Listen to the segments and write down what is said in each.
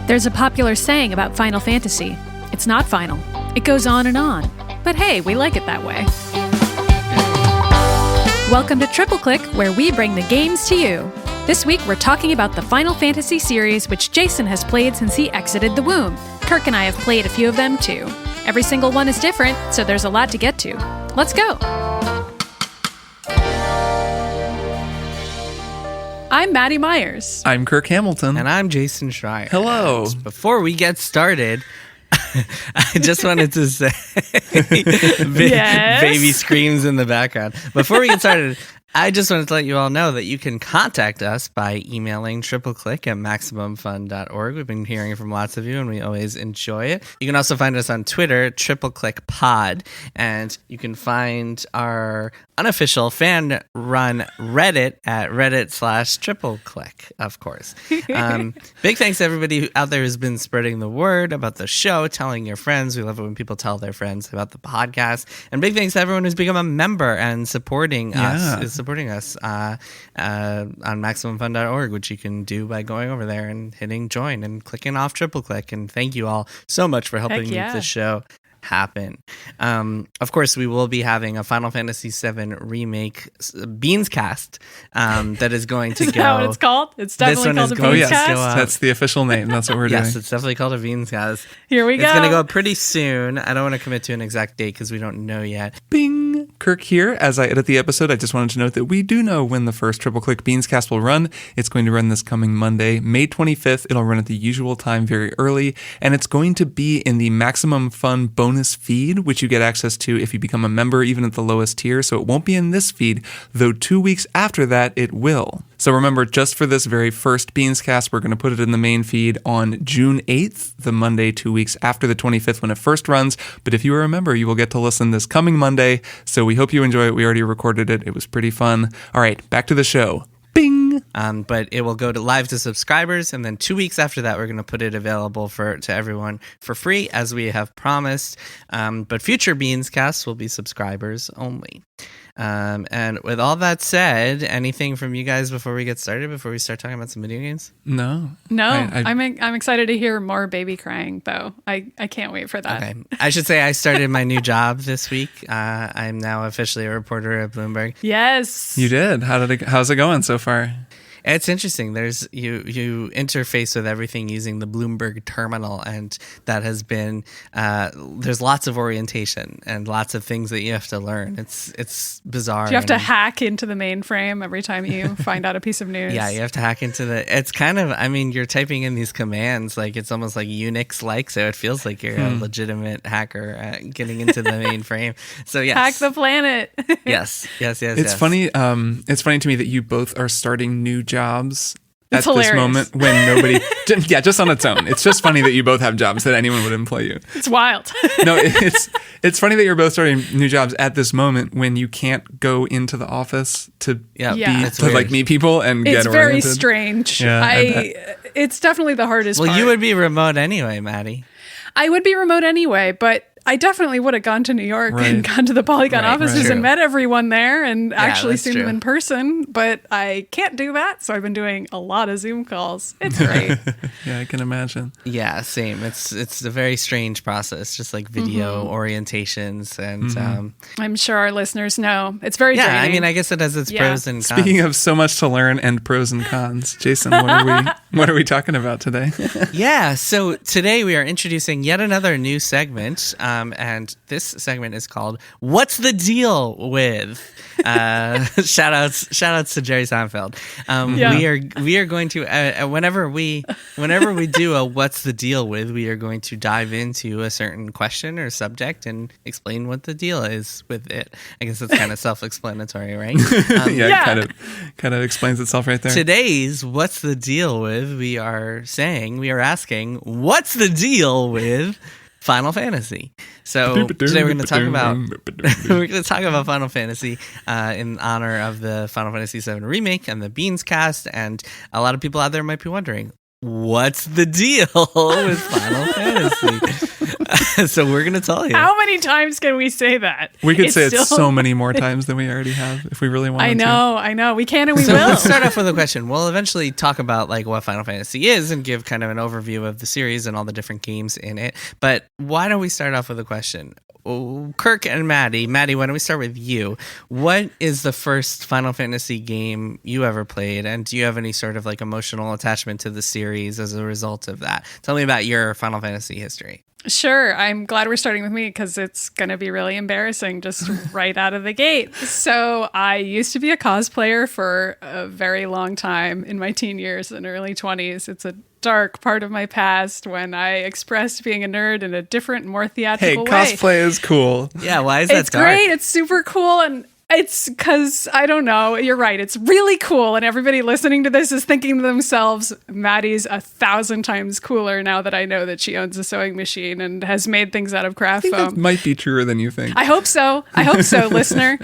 There's a popular saying about Final Fantasy. It's not final. It goes on and on. But hey, we like it that way. Welcome to Triple Click, where we bring the games to you. This week, we're talking about the Final Fantasy series, which Jason has played since he exited the womb. Kirk and I have played a few of them, too. Every single one is different, so there's a lot to get to. Let's go! I'm Maddy Myers. I'm Kirk Hamilton. And I'm Jason Schreier. Hello. And before we get started, I just wanted to say, Yes? baby screams in the background. Before we get started, I just wanted to let you all know that you can contact us by emailing tripleclick@maximumfun.org. We've been hearing from lots of you, and we always enjoy it. You can also find us on Twitter, TripleClickPod, and you can find our unofficial fan-run Reddit at Reddit/TripleClick, of course. Big thanks to everybody out there who's been spreading the word about the show, telling your friends. We love it when people tell their friends about the podcast. And big thanks to everyone who's become a member and supporting us on MaximumFun.org, which you can do by going over there and hitting join and clicking off Triple Click. And thank you all so much for helping make the show happen. Of course, we will be having a Final Fantasy VII Remake Beans Cast that is going to Is go. that what it's called? It's definitely called a Oh, Beans yes. Cast? That's the official name. That's what we're doing. Yes, it's definitely called a Beans Cast. Here we go. It's going to go pretty soon. I don't want to commit to an exact date because we don't know yet. Bing! Kirk here. As I edit the episode, I just wanted to note that we do know when the first Triple Click Beans Cast will run. It's going to run this coming Monday, May 25th. It'll run at the usual time very early, and it's going to be in the Maximum Fun bonus feed, which you get access to if you become a member, even at the lowest tier. So it won't be in this feed, though 2 weeks after that, it will. So remember, just for this very first Beans Cast, we're going to put it in the main feed on June 8th, the Monday 2 weeks after the 25th when it first runs. But if you are a member, you will get to listen this coming Monday. So we hope you enjoy it. We already recorded it. It was pretty fun. All right, back to the show. Bing! But it will go to live to subscribers, and then 2 weeks after that, we're going to put it available to everyone for free, as we have promised. But future Beans Casts will be subscribers only. And with all that said, anything from you guys before we get started, before we start talking about some video games? No. I'm excited to hear more baby crying, though. I can't wait for that. Okay. I should say I started my new job this week. I'm now officially a reporter at Bloomberg. Yes. You did. How's it going so far? It's interesting. There's you interface with everything using the Bloomberg terminal, and that has been there's lots of orientation and lots of things that you have to learn. It's bizarre. Do you have to hack into the mainframe every time you find out a piece of news? Yeah, you have to hack into it's kind of, I mean, you're typing in these commands, like it's almost like Unix-like, so it feels like you're a legitimate hacker getting into the mainframe. So yes. Hack the planet. Yes. It's funny. It's funny to me that you both are starting new jobs It's at hilarious. this moment when nobody. Just on its own. It's just funny that you both have jobs that anyone would employ you. It's wild. No, it's funny that you're both starting new jobs at this moment when you can't go into the office to meet people and get oriented. It's very strange. Yeah, it's definitely the hardest Well, part. you would be remote anyway, Maddy. I would be remote anyway, but I definitely would have gone to New York and gone to the Polygon offices and met everyone there and actually seen them in person. But I can't do that, so I've been doing a lot of Zoom calls. It's great. Yeah, I can imagine. Yeah, same. It's a very strange process, just like video orientations, and I'm sure our listeners know it's very draining. I mean, I guess it has its pros and cons. Speaking of so much to learn and pros and cons, Jason, what are we talking about today? Yeah, so today we are introducing yet another new segment. And this segment is called "What's the Deal With?" Shout outs to Jerry Seinfeld. We are going to whenever we do a "What's the Deal With?" we are going to dive into a certain question or subject and explain what the deal is with it. I guess it's kind of self-explanatory, right? Kind of explains itself right there. Today's "What's the Deal With?" we are asking, what's the deal with Final Fantasy? So today we're going to talk about Final Fantasy in honor of the Final Fantasy VII Remake and the Beans Cast. And a lot of people out there might be wondering, what's the deal with Final Fantasy? So we're going to tell you. How many times can we say that? We could say it so many more times than we already have if we really wanted to. I know. We can and we So will. let's start off with a question. We'll eventually talk about like what Final Fantasy is and give kind of an overview of the series and all the different games in it. But why don't we start off with a question? Kirk and Maddy. Maddy, why don't we start with you? What is the first Final Fantasy game you ever played? And do you have any sort of like emotional attachment to the series as a result of that? Tell me about your Final Fantasy history. Sure. I'm glad we're starting with me because it's going to be really embarrassing just right out of the gate. So I used to be a cosplayer for a very long time in my teen years and early 20s. It's a dark part of my past when I expressed being a nerd in a different, more theatrical way. Hey, cosplay is cool. Yeah, why is that It's dark? great. It's super cool. And it's because, I don't know, you're right. It's really cool. And everybody listening to this is thinking to themselves, Maddy's 1,000 times cooler now that I know that she owns a sewing machine and has made things out of craft I think foam. that might be truer than you think. I hope so, listener,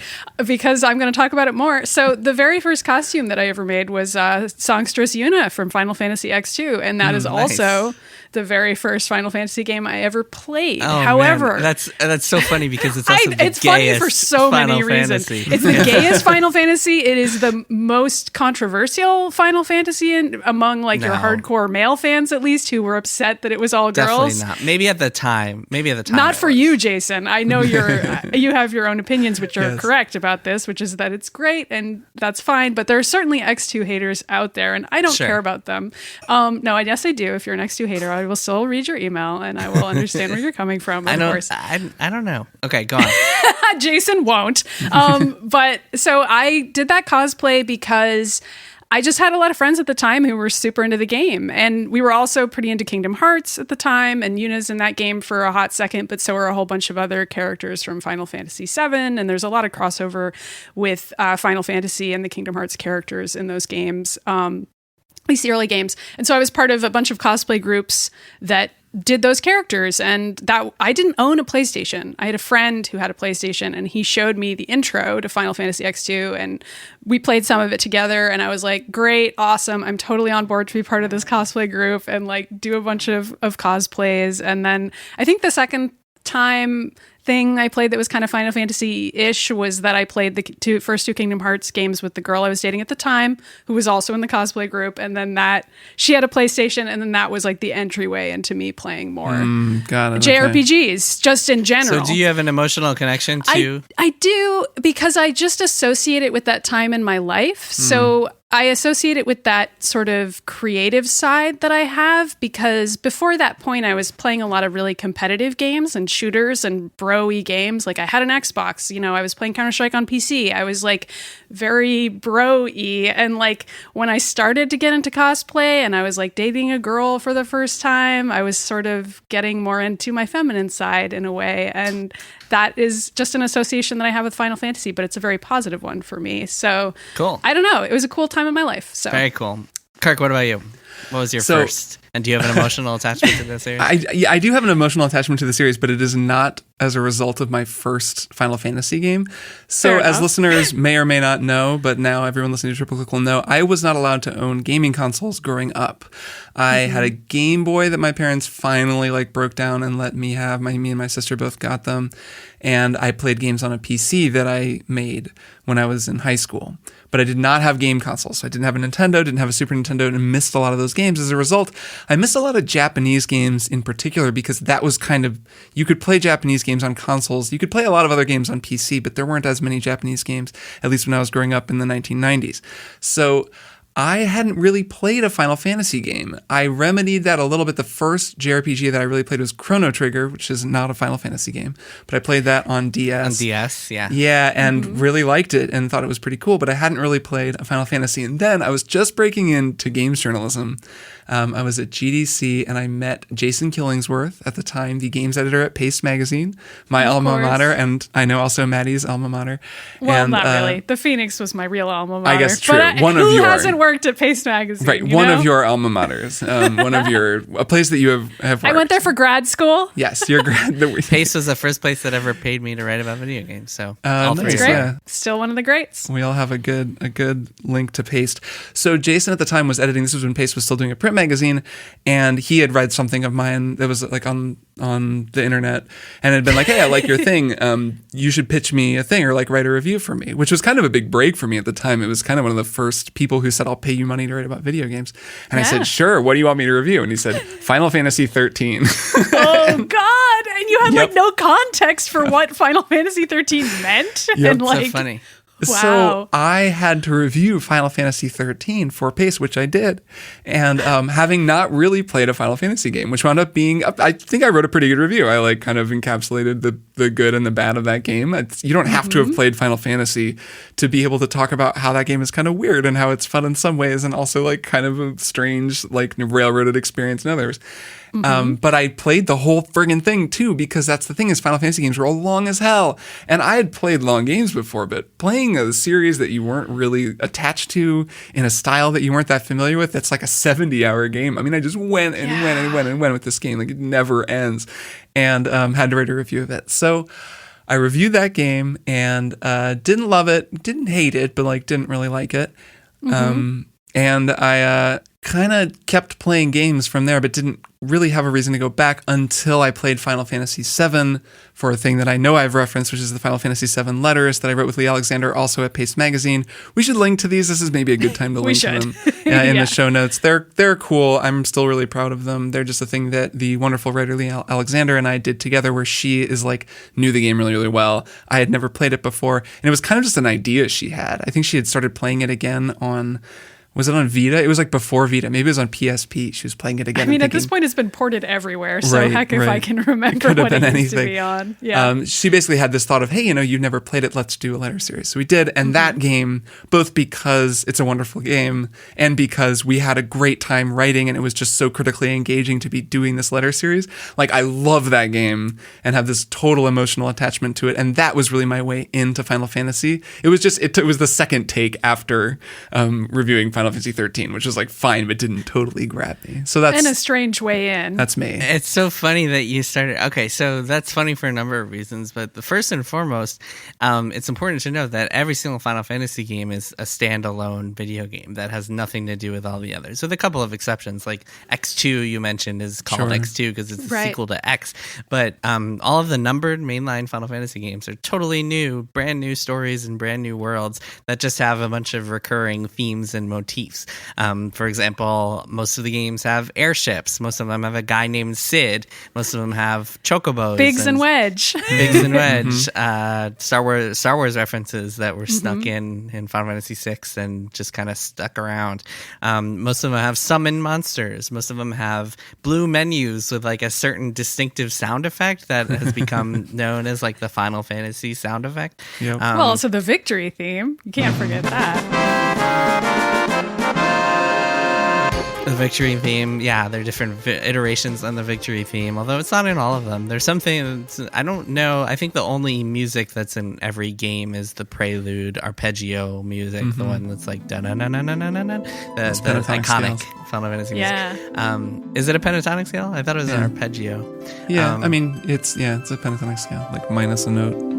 because I'm going to talk about it more. So the very first costume that I ever made was Songstress Yuna from Final Fantasy X2. And that is nice. also the very first Final Fantasy game I ever played. Oh, However, man. That's so funny because it's also it's the funny gayest for so Final many reasons. Fantasy. It's the gayest Final Fantasy. It is the most controversial Final Fantasy among like your No. hardcore male fans, at least, who were upset that it was all girls. Definitely not. Maybe at the time. Not it for was. you, Jason. I know you have your own opinions, which are Yes. correct about this, which is that it's great and that's fine. But there are certainly X2 haters out there, and I don't Sure. care about them. No, yes, I do. If you're an X2 hater, I will still read your email and I will understand where you're coming from. Of course. I don't know. Okay, go on. Jason won't. But so I did that cosplay because I just had a lot of friends at the time who were super into the game. And we were also pretty into Kingdom Hearts at the time. And Yuna's in that game for a hot second, but so are a whole bunch of other characters from Final Fantasy VII. And there's a lot of crossover with Final Fantasy and the Kingdom Hearts characters in those games. At least the early games. And so I was part of a bunch of cosplay groups that did those characters, and that I didn't own a PlayStation. I had a friend who had a PlayStation, and he showed me the intro to Final Fantasy X2, and we played some of it together, and I was like, great, awesome, I'm totally on board to be part of this cosplay group and like do a bunch of cosplays. And then I think the second time thing I played that was kind of Final Fantasy-ish was that I played the first two Kingdom Hearts games with the girl I was dating at the time, who was also in the cosplay group, and then she had a PlayStation, and then that was like the entryway into me playing more Got it. JRPGs, just in general. So do you have an emotional connection to... I do, because I just associate it with that time in my life. So I associate it with that sort of creative side that I have, because before that point, I was playing a lot of really competitive games and shooters and bro-y games. Like I had an Xbox, I was playing Counter-Strike on PC. I was like very bro-y. And like when I started to get into cosplay and I was like dating a girl for the first time, I was sort of getting more into my feminine side in a way. And that is just an association that I have with Final Fantasy, but it's a very positive one for me. So Cool. I don't know. It was a cool time in my life. So Very cool. Kirk, what about you? What was your first? And do you have an emotional attachment to this series? I do have an emotional attachment to the series, but it is not as a result of my first Final Fantasy game. So Fair as enough. listeners may or may not know, but now everyone listening to Triple Click will know, I was not allowed to own gaming consoles growing up. I had a Game Boy that my parents finally broke down and let me have. Me and my sister both got them. And I played games on a PC that I made when I was in high school. But I did not have game consoles. So I didn't have a Nintendo, didn't have a Super Nintendo, and missed a lot of those games. As a result, I missed a lot of Japanese games in particular, because that was you could play Japanese games on consoles. You could play a lot of other games on PC, but there weren't as many Japanese games, at least when I was growing up in the 1990s. So I hadn't really played a Final Fantasy game. I remedied that a little bit. The first JRPG that I really played was Chrono Trigger, which is not a Final Fantasy game, but I played that on DS. On DS, yeah. Yeah, and really liked it and thought it was pretty cool, but I hadn't really played a Final Fantasy. And then I was just breaking into games journalism. I was at GDC and I met Jason Killingsworth, at the time the games editor at Paste Magazine, my alma mater, and I know also Maddy's alma mater. Well, and, not really. The Phoenix was my real alma mater. I guess true. But who hasn't worked at Paste Magazine? Right, one of your alma maters, a place that you have worked. I went there for grad school. Yes, your grad. Paste was the first place that ever paid me to write about video games. So all three. nice, It's great. yeah. Still one of the greats. We all have a good link to Paste. So Jason at the time was editing. This was when Paste was still doing a print magazine, and he had read something of mine that was like on the internet and had been like, hey, I like your thing. You should pitch me a thing or like write a review for me, which was kind of a big break for me at the time. It was kind of one of the first people who said, I'll pay you money to write about video games. And I said, sure, what do you want me to review? And he said, Final Fantasy 13. Oh, God. And you had like no context for what Final Fantasy 13 meant. And like, so funny. Wow. So I had to review Final Fantasy 13 for Pace, which I did. And having not really played a Final Fantasy game, which wound up being, I think I wrote a pretty good review. I like kind of encapsulated the good and the bad of that game. You don't have to have played Final Fantasy to be able to talk about how that game is kind of weird and how it's fun in some ways and also like kind of a strange, like railroaded experience in others. But I played the whole friggin' thing too, because that's the thing is Final Fantasy games were all long as hell. And I had played long games before, but playing a series that you weren't really attached to in a style that you weren't that familiar with, that's like a 70-hour game. I mean, I just went with this game. Like it never ends. And had to write a review of it. So I reviewed that game and didn't love it, didn't hate it, but like didn't really like it. And I kind of kept playing games from there, but didn't really have a reason to go back until I played Final Fantasy VII for a thing that I know I've referenced, which is the Final Fantasy VII letters that I wrote with Lee Alexander, also at Pace Magazine. We should link to these. This is maybe a good time to link to them in the show notes. They're cool. I'm still really proud of them. They're just a thing that the wonderful writer Lee Alexander and I did together, where she is like knew the game really, really well. I had never played it before, and it was kind of just an idea she had. I think she had started playing it again on. Was it on Vita? It was like before Vita. Maybe it was on PSP. She was playing it again. I mean, at this point, it's been ported everywhere. So heck if I can remember what it used to be on. Yeah. She basically had this thought of, hey, you've never played it. Let's do a letter series. So we did. And that game, both because it's a wonderful game and because we had a great time writing and it was just so critically engaging to be doing this letter series. Like, I love that game and have this total emotional attachment to it. And that was really my way into Final Fantasy. It was just, it was the second take after reviewing Final Fantasy 13, which was like fine, but didn't totally grab me. So that's in a strange way in. That's me. It's so funny that you started. Okay, so that's funny for a number of reasons, but the first and foremost, it's important to know that every single Final Fantasy game is a standalone video game that has nothing to do with all the others, with a couple of exceptions. Like X2, you mentioned, is called X2 because it's a sequel to X. But all of the numbered mainline Final Fantasy games are totally new, brand new stories and brand new worlds that just have a bunch of recurring themes and motifs. For example, most of the games have airships. Most of them have a guy named Sid. Most of them have chocobos. Biggs and Wedge. Biggs and Wedge. Star Wars references that were snuck in Final Fantasy VI and just kind of stuck around. Most of them have summon monsters. Most of them have blue menus with like a certain distinctive sound effect that has become known as like the Final Fantasy sound effect. Yep. Well, also the victory theme. You can't forget that. The victory theme, yeah, there are different iterations on the victory theme, although it's not in all of them. There's something, I don't know, I think the only music that's in every game is the prelude arpeggio music, the one that's like da-na-na-na-na-na-na, the iconic Final Fantasy music. Yeah. Is it a pentatonic scale? I thought it was an arpeggio. Yeah, I mean, it's a pentatonic scale, like minus a note.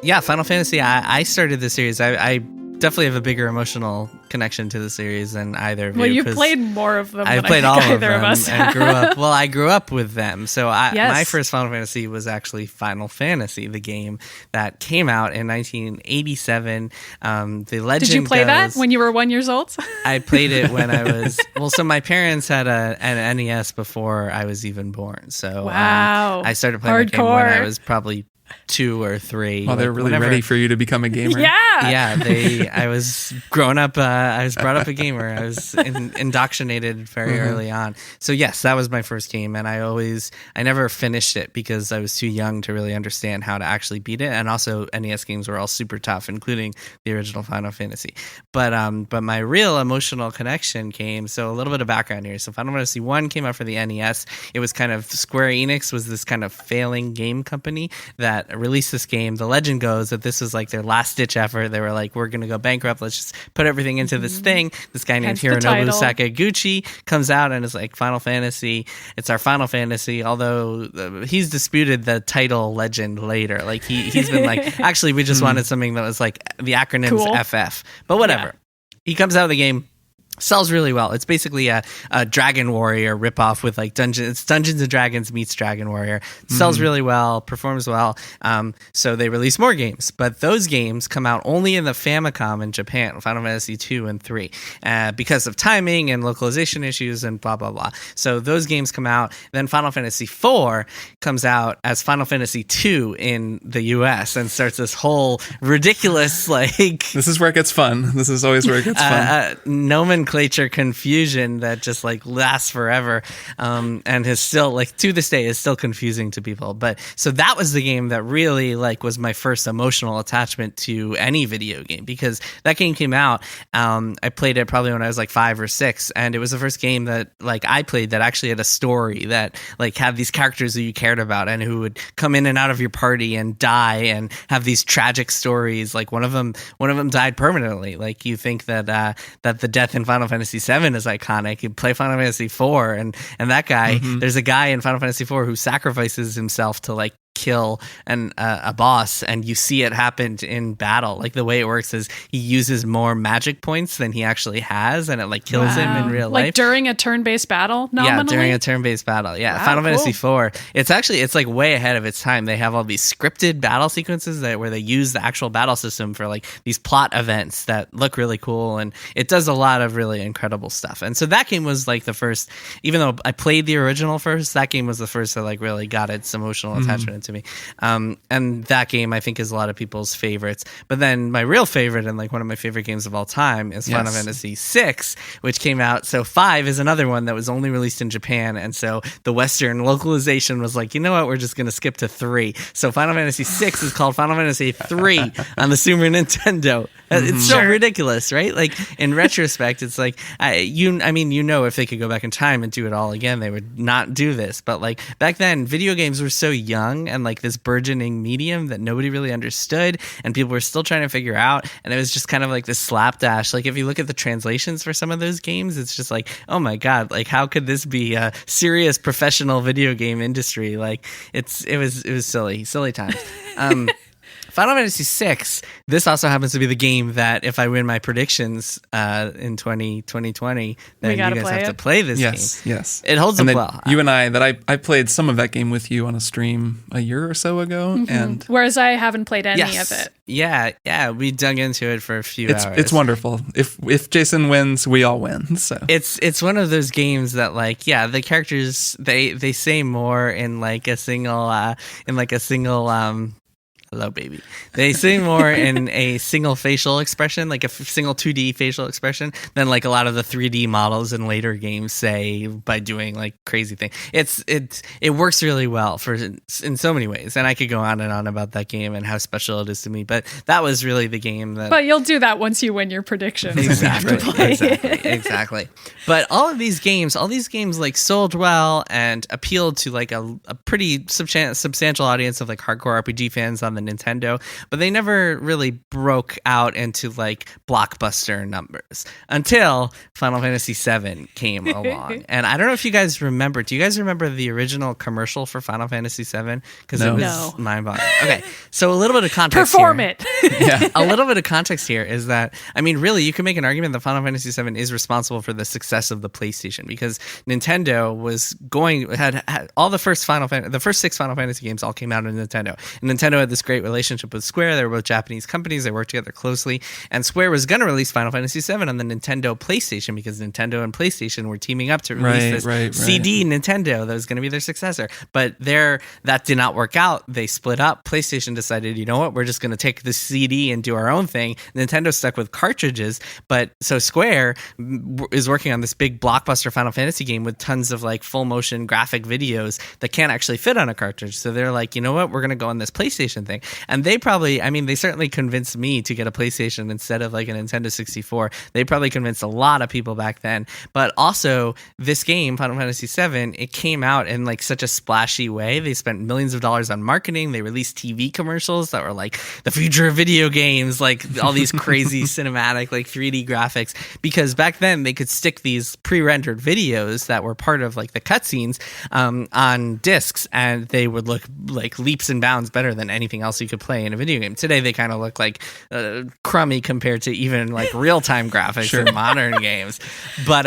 Yeah, Final Fantasy, I started the series, I definitely have a bigger emotional connection to the series than either of you. Well, you played more of them I than played I think all of either them of us. and grew up. Well, I grew up with them. So Yes. my first Final Fantasy was actually Final Fantasy, the game that came out in 1987. The legend Did you play that when you were 1 year old? I played it when I was... Well, so my parents had an NES before I was even born. So wow. I started playing the game when I was probably 2 or 3. Well, they're really ready for you to become a gamer. Yeah. I was growing up. I was brought up a gamer. I was indoctrinated very early on. So yes, that was my first game, and I never finished it because I was too young to really understand how to actually beat it. And also, NES games were all super tough, including the original Final Fantasy. But my real emotional connection came. So a little bit of background here. So Final Fantasy 1 came out for the NES. It was kind of Square Enix was this kind of failing game company that that released this game. The legend goes that this was like their last ditch effort. They were like, we're going to go bankrupt. Let's just put everything into this thing. This guy named Hironobu Sakaguchi comes out and is like, Final Fantasy. It's our Final Fantasy. Although he's disputed the title legend later. Like he's been like, actually, we just wanted something that was like the acronyms FF. But whatever. Yeah. He comes out of the game. Sells really well. It's basically a Dragon Warrior ripoff with like Dungeons. It's Dungeons and Dragons meets Dragon Warrior. Sells really well, performs well. So they release more games, but those games come out only in the Famicom in Japan, Final Fantasy 2 and 3, because of timing and localization issues and blah blah blah. So those games come out. Then Final Fantasy 4 comes out as Final Fantasy 2 in the US and starts this whole ridiculous like. This is where it gets fun. This is always where it gets fun. Nomenclature confusion that just like lasts forever, and is still like to this day is still confusing to people. But so that was the game that really like was my first emotional attachment to any video game, because that game came out. I played it probably when I was like 5 or 6, and it was the first game that like I played that actually had a story that like had these characters who you cared about and who would come in and out of your party and die and have these tragic stories. Like one of them died permanently. Like you think that that the death in Final Fantasy 7 is iconic. You play Final Fantasy 4 and that guy, there's a guy in Final Fantasy 4 who sacrifices himself to like kill a boss, and you see it happen in battle. Like the way it works is he uses more magic points than he actually has, and it like kills him in real life. Like during a turn-based battle, nominally? Yeah, during a turn-based battle. Yeah, Final Fantasy 4. It's like way ahead of its time. They have all these scripted battle sequences where they use the actual battle system for like these plot events that look really cool, and it does a lot of really incredible stuff. And so that game was like the first, even though I played the original first, that game was the first that like really got its emotional attachment to me. And that game I think is a lot of people's favorites. But then my real favorite, and like one of my favorite games of all time, is Final Fantasy 6, which came out. So 5 is another one that was only released in Japan, and so the Western localization was like, you know what, we're just going to skip to 3. So Final Fantasy 6 is called Final Fantasy 3 on the Super Nintendo. It's so ridiculous, right? Like in retrospect, it's like if they could go back in time and do it all again, they would not do this. But like back then, video games were so young and like this burgeoning medium that nobody really understood, and people were still trying to figure out. And it was just kind of like this slapdash. Like if you look at the translations for some of those games, it's just like, oh my god, like how could this be a serious professional video game industry? Like it was silly times. Final Fantasy VI, this also happens to be the game that if I win my predictions in 2020, then you guys have to play this game. Yes. It holds up well. You and I played some of that game with you on a stream a year or so ago. And whereas I haven't played any of it. Yeah, we dug into it for a few hours. It's wonderful. If Jason wins, we all win. So it's one of those games that like, the characters they say more in like a single hello, baby. They say more in a single facial expression, like a single 2D facial expression, than like a lot of the 3D models in later games say by doing like crazy things. It works really well in so many ways, and I could go on and on about that game and how special it is to me. But that was really the game that. But you'll do that once you win your predictions. Exactly. But all these games like sold well and appealed to like a pretty substantial audience of like hardcore RPG fans on the Nintendo, but they never really broke out into like blockbuster numbers until Final Fantasy VII came along. And I don't know if you guys remember. Do you guys remember the original commercial for Final Fantasy VII? Because it was mind-boggling. Okay, so a little bit of context. Perform it. A little bit of context here is that really you can make an argument that Final Fantasy VII is responsible for the success of the PlayStation, because Nintendo had all the first 6 Final Fantasy games all came out on Nintendo. And Nintendo had this great relationship with Square. They were both Japanese companies. They worked together closely. And Square was going to release Final Fantasy VII on the Nintendo PlayStation because Nintendo and PlayStation were teaming up to release this CD Nintendo that was going to be their successor. But that did not work out. They split up. PlayStation decided, you know what, we're just going to take the CD and do our own thing. Nintendo stuck with cartridges. But so Square is working on this big blockbuster Final Fantasy game with tons of like full motion graphic videos that can't actually fit on a cartridge. So they're like, you know what, we're going to go on this PlayStation thing. everything. And they probably, I mean, they certainly convinced me to get a PlayStation instead of like a Nintendo 64. They probably convinced a lot of people back then. But also, this game, Final Fantasy VII, it came out in like such a splashy way. They spent millions of dollars on marketing. They released TV commercials that were like the future of video games, like all these crazy cinematic, like 3D graphics. Because back then they could stick these pre-rendered videos that were part of like the cutscenes on discs, and they would look like leaps and bounds better than anything else you could play in a video game. Today they kind of look like crummy compared to even like real-time graphics in modern games. But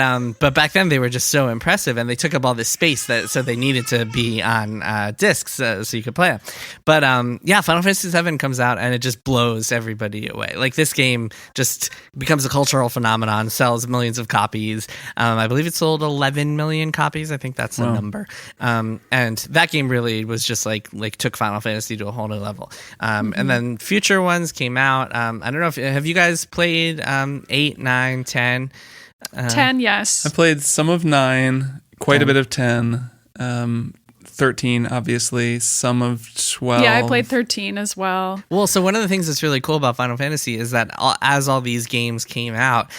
back then they were just so impressive, and they took up all this space so they needed to be on discs so you could play them. But yeah, Final Fantasy VII comes out and it just blows everybody away. Like, this game just becomes a cultural phenomenon, sells millions of copies. I believe it sold 11 million copies. I think that's the number. And that game really was just like took Final Fantasy to a whole new level. And then future ones came out. I don't know if have you guys played 8, 9, 10? 10, yes. I played some of 9, quite a bit of 10. 13, obviously, some of 12. Yeah, I played 13 as well. Well, so one of the things that's really cool about Final Fantasy is that as all these games came out,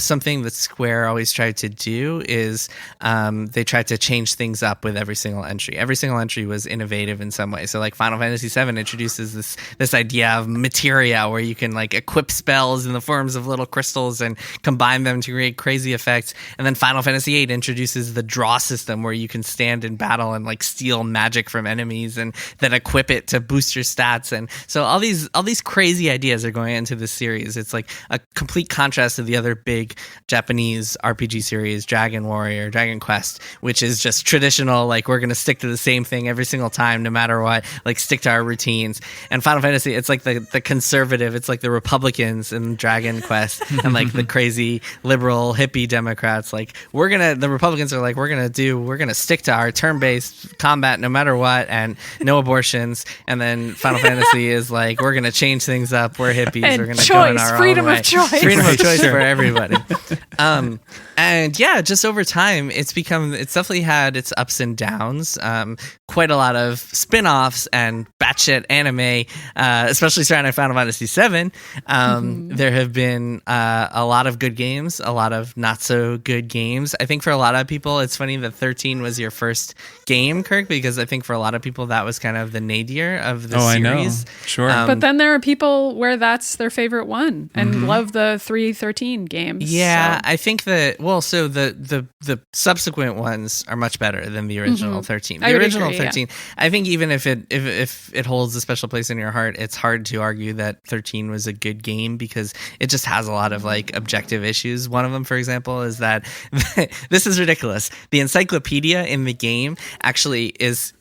something that Square always tried to do is they tried to change things up with every single entry. Every single entry was innovative in some way. So like Final Fantasy VII introduces this idea of materia, where you can like equip spells in the forms of little crystals and combine them to create crazy effects. And then Final Fantasy VIII introduces the draw system, where you can stand in battle and like steal magic from enemies and then equip it to boost your stats. And so all these crazy ideas are going into this series. It's like a complete contrast to the other big Japanese RPG series, Dragon Warrior, Dragon Quest, which is just traditional, like we're going to stick to the same thing every single time, no matter what, like stick to our routines. And Final Fantasy, it's like the conservative, it's like the Republicans in Dragon Quest and like the crazy liberal hippie Democrats. Like the Republicans are like, we're going to stick to our turn-based combat no matter what, and no abortions. And then Final Fantasy is like, we're gonna change things up, we're hippies, and we're gonna go in our freedom own way. of choice. Freedom of choice for everybody. And yeah, just over time it's definitely had its ups and downs. Quite a lot of spin-offs and batshit anime, especially surrounding Final Fantasy VII. There have been a lot of good games, a lot of not so good games. I think for a lot of people, it's funny that 13 was your first game, Kirk, because I think for a lot of people that was kind of the nadir of the series. I know. Sure. But then there are people where that's their favorite one and love the 313 games. Yeah, so. I think that, well, so the subsequent ones are much better than the original 13. The original agree, 13, yeah. I think even if it holds a special place in your heart, it's hard to argue that 13 was a good game, because it just has a lot of like objective issues. One of them, for example, is that this is ridiculous. The encyclopedia in the game actually is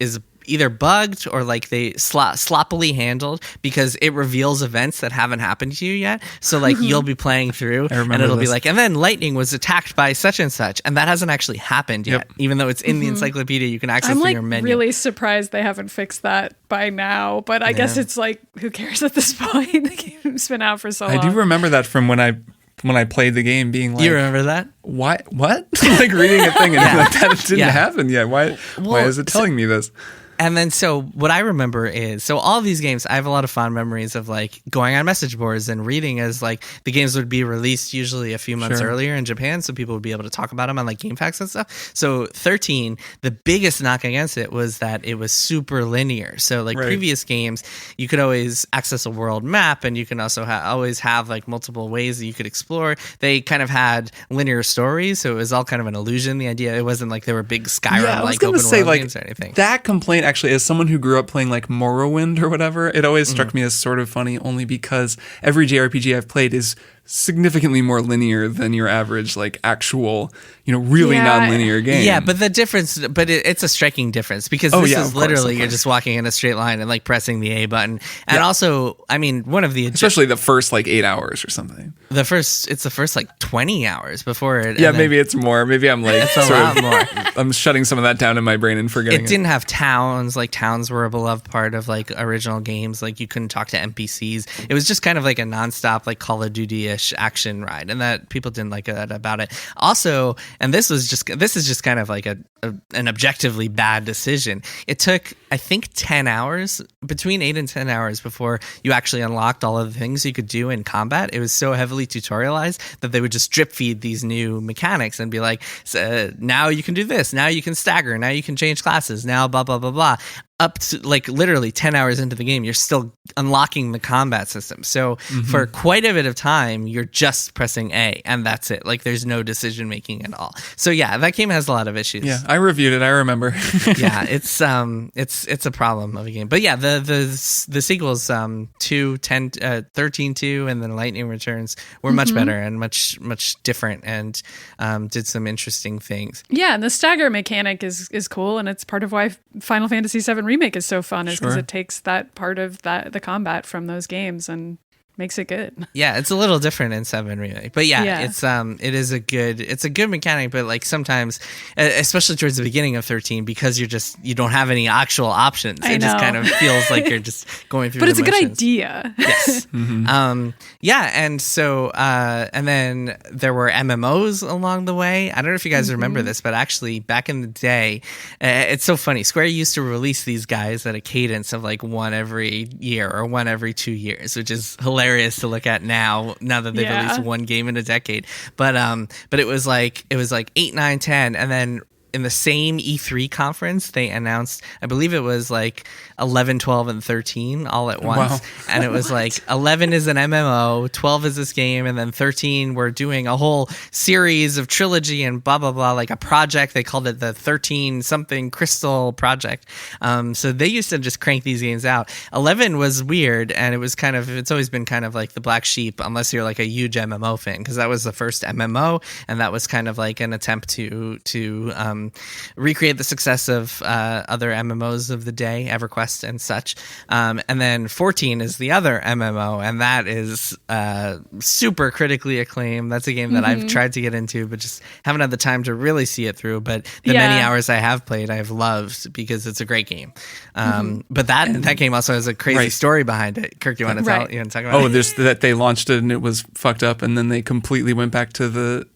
either bugged or like they sloppily handled, because it reveals events that haven't happened to you yet. So like you'll be playing through and it'll be like, and then lightning was attacked by such and such, and that hasn't actually happened yet. Even though it's in the encyclopedia, you can access through your menu. I'm really surprised they haven't fixed that by now, but I guess it's like, who cares at this point? The game's been out for so long. I do remember that from when I played the game, being like, you remember that? What? Like reading a thing and that didn't happen yet. Why is it telling me this? And then, so what I remember is, so all of these games, I have a lot of fond memories of like going on message boards and reading as like the games would be released usually a few months earlier in Japan, so people would be able to talk about them on like GameFAQs and stuff. So 13, the biggest knock against it was that it was super linear. So like previous games, you could always access a world map, and you can also always have like multiple ways that you could explore. They kind of had linear stories, so it was all kind of an illusion. The idea, it wasn't like there were big Skyrim like open world games or anything. That complaint, actually, as someone who grew up playing like Morrowind or whatever, it always struck me as sort of funny, only because every JRPG I've played is significantly more linear than your average like actual, really non-linear game. Yeah, but the difference, it's a striking difference, because this is literally you're just walking in a straight line and like pressing the A button. And also, I mean, one of the especially the first like 8 hours or something. It's the first like 20 hours before it. Yeah, maybe it's more. Maybe I'm like it's a lot more. I'm shutting some of that down in my brain and forgetting. It didn't have towns. Like towns were a beloved part of like original games. Like you couldn't talk to NPCs. It was just kind of like a nonstop like Call of Duty-ish sluggish action ride, and that people didn't like that about it. Also, and this is just kind of like an objectively bad decision. It took, I think, 10 hours, between 8 and 10 hours before you actually unlocked all of the things you could do in combat. It was so heavily tutorialized that they would just drip feed these new mechanics and be like, now you can do this, now you can stagger, now you can change classes, now blah, blah, blah, blah. Up to like literally 10 hours into the game, you're still unlocking the combat system. So for quite a bit of time, you're just pressing A and that's it. Like there's no decision making at all. So yeah, that game has a lot of issues. Yeah, I reviewed it. I remember. Yeah, it's a problem of a game. But yeah, the sequels 13-2 and then Lightning Returns were much better and much different and did some interesting things. Yeah, and the stagger mechanic is cool, and it's part of why Final Fantasy VII Remake is so fun, is because it takes that part of the combat from those games and makes it good. Yeah, it's a little different in 7 Remake. But yeah, it's a good mechanic, but like sometimes, especially towards the beginning of 13, because you don't have any actual options. It just kind of feels like you're just going through but it's the motions. A good idea. Yes. Yeah, and so and then there were MMOs along the way. I don't know if you guys remember this, but actually back in the day, it's so funny. Square used to release these guys at a cadence of like one every year or one every 2 years, which is hilarious to look at now that they've released one game in a decade. But it was like 8, 9, 10, and then in the same E3 conference, they announced, I believe it was like 11, 12, and 13 all at once. Wow. And it was like 11 is an MMO, 12 is this game, and then 13 we're doing a whole series of trilogy and blah, blah, blah, like a project. They called it the 13 something Crystal Project. So they used to just crank these games out. 11 was weird, and it's always been kind of like the black sheep, unless you're like a huge MMO fan, because that was the first MMO, and that was kind of like an attempt to recreate the success of other MMOs of the day, EverQuest and such. And then 14 is the other MMO, and that is super critically acclaimed. That's a game that I've tried to get into, but just haven't had the time to really see it through. But the many hours I have played, I've loved, because it's a great game. But that game also has a crazy story behind it. Kirk, you want to talk about it? Oh, there's that they launched it and it was fucked up, and then they completely went back to the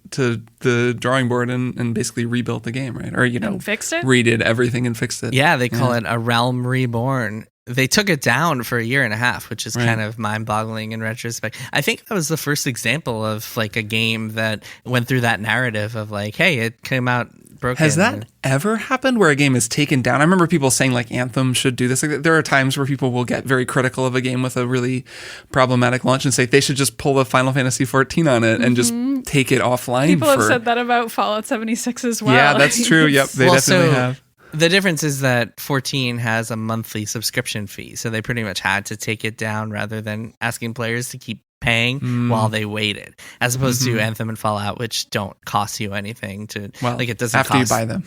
drawing board and basically rebuilt the game, right? Or fixed it, redid everything and fixed it. Yeah, they call it A Realm Reborn. They took it down for a year and a half, which is kind of mind-boggling in retrospect. I think that was the first example of like a game that went through that narrative of like, hey, it came out broken. Has that ever happened where a game is taken down? I remember people saying like Anthem should do this. Like, there are times where people will get very critical of a game with a really problematic launch and say they should just pull the Final Fantasy 14 on it and just take it offline. People have said that about Fallout 76 as well. Yeah, that's true. Yep, they definitely have. The difference is that 14 has a monthly subscription fee, so they pretty much had to take it down rather than asking players to keep paying while they waited, as opposed to Anthem and Fallout, which don't cost you anything to it doesn't after cost, you buy them.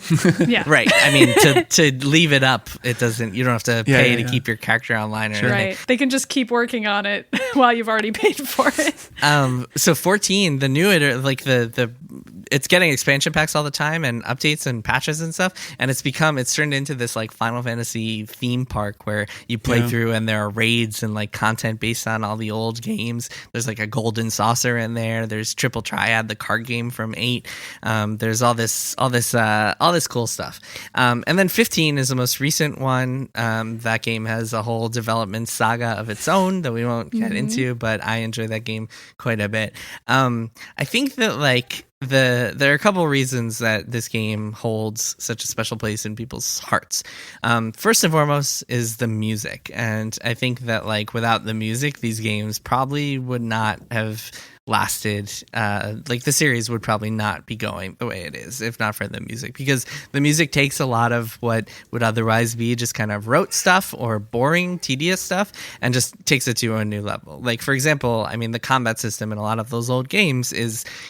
Yeah, right. I mean, to leave it up, it doesn't. You don't have to pay to keep your character online or anything. Right. They can just keep working on it while you've already paid for it. So 14, the new it's getting expansion packs all the time and updates and patches and stuff, and it's turned into this like Final Fantasy theme park where you play through and there are raids and like content based on all the old games. There's like a golden saucer in there. There's Triple Triad, the card game from 8. There's all this cool stuff. And then 15 is the most recent one. That game has a whole development saga of its own that we won't get into, but I enjoy that game quite a bit. I think that like there are a couple of reasons that this game holds such a special place in people's hearts. First and foremost is the music, and I think that like without the music, these games probably would not have lasted. Like the series would probably not be going the way it is if not for the music, because the music takes a lot of what would otherwise be just kind of rote stuff or boring, tedious stuff and just takes it to a new level. Like for example, I mean the combat system in a lot of those old games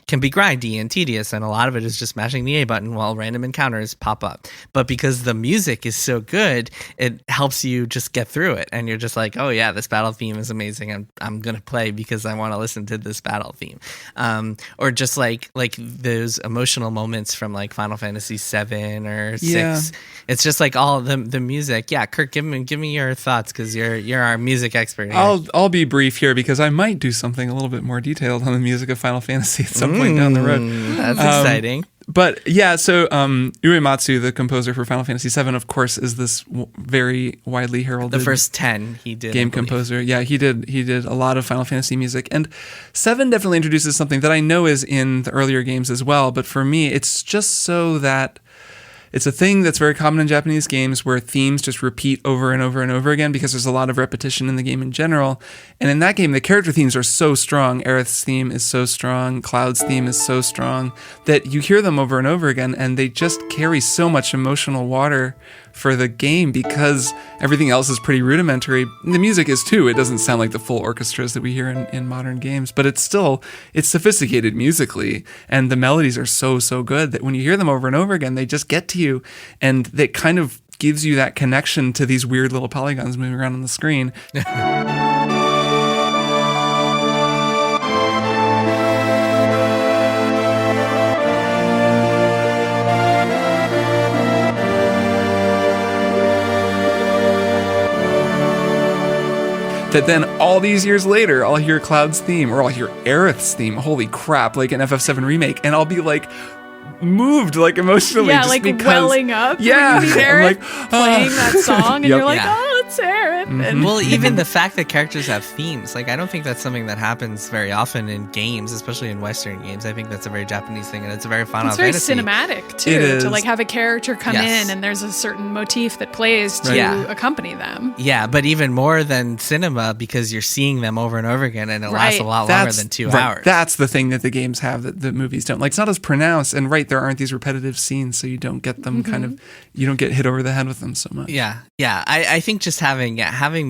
can be grindy and tedious, and a lot of it is just mashing the A button while random encounters pop up. But because the music is so good, it helps you just get through it, and you're just like, oh yeah, this battle theme is amazing. I'm gonna play because I want to listen to this battle Cell theme, or just like those emotional moments from like Final Fantasy 7 or 6. Yeah. It's just like all the music. Yeah, Kirk, give me your thoughts, because you're our music expert here. I'll be brief here because I might do something a little bit more detailed on the music of Final Fantasy at some point down the road. That's exciting. But yeah, so Uematsu, the composer for Final Fantasy VII, of course, is this very widely heralded The first 10 he did. game composer. Yeah, he did a lot of Final Fantasy music, and 7 definitely introduces something that I know is in the earlier games as well. But for me, it's just so that it's a thing that's very common in Japanese games where themes just repeat over and over and over again because there's a lot of repetition in the game in general. And in that game, the character themes are so strong. Aerith's theme is so strong. Cloud's theme is so strong that you hear them over and over again, and they just carry so much emotional water for the game because everything else is pretty rudimentary. The music is too. It doesn't sound like the full orchestras that we hear in modern games, but it's sophisticated musically, and the melodies are so good that when you hear them over and over again, they just get to you, and they kind of gives you that connection to these weird little polygons moving around on the screen. That then all these years later, I'll hear Cloud's theme or I'll hear Aerith's theme. Holy crap, like an FF7 remake. And I'll be like moved, like emotionally. Yeah, just like because, welling up. Yeah. When you hear Aerith playing that song and Yep. you're like, Yeah. oh, it's Aerith. And Well, even the fact that characters have themes, like I don't think that's something that happens very often in games, especially in Western games. I think that's a very Japanese thing, and it's a very Final it's very Fantasy. cinematic too, It is. to like have a character come Yes. in and there's a certain motif that plays to Yeah. accompany them. Yeah, but even more than cinema because you're seeing them over and over again, and it lasts a Right. lot longer than 2 hours. That's the thing that the games have that the movies don't. Like, it's not as pronounced, and there aren't these repetitive scenes, so you don't get them you don't get hit over the head with them so much. Yeah. I think just having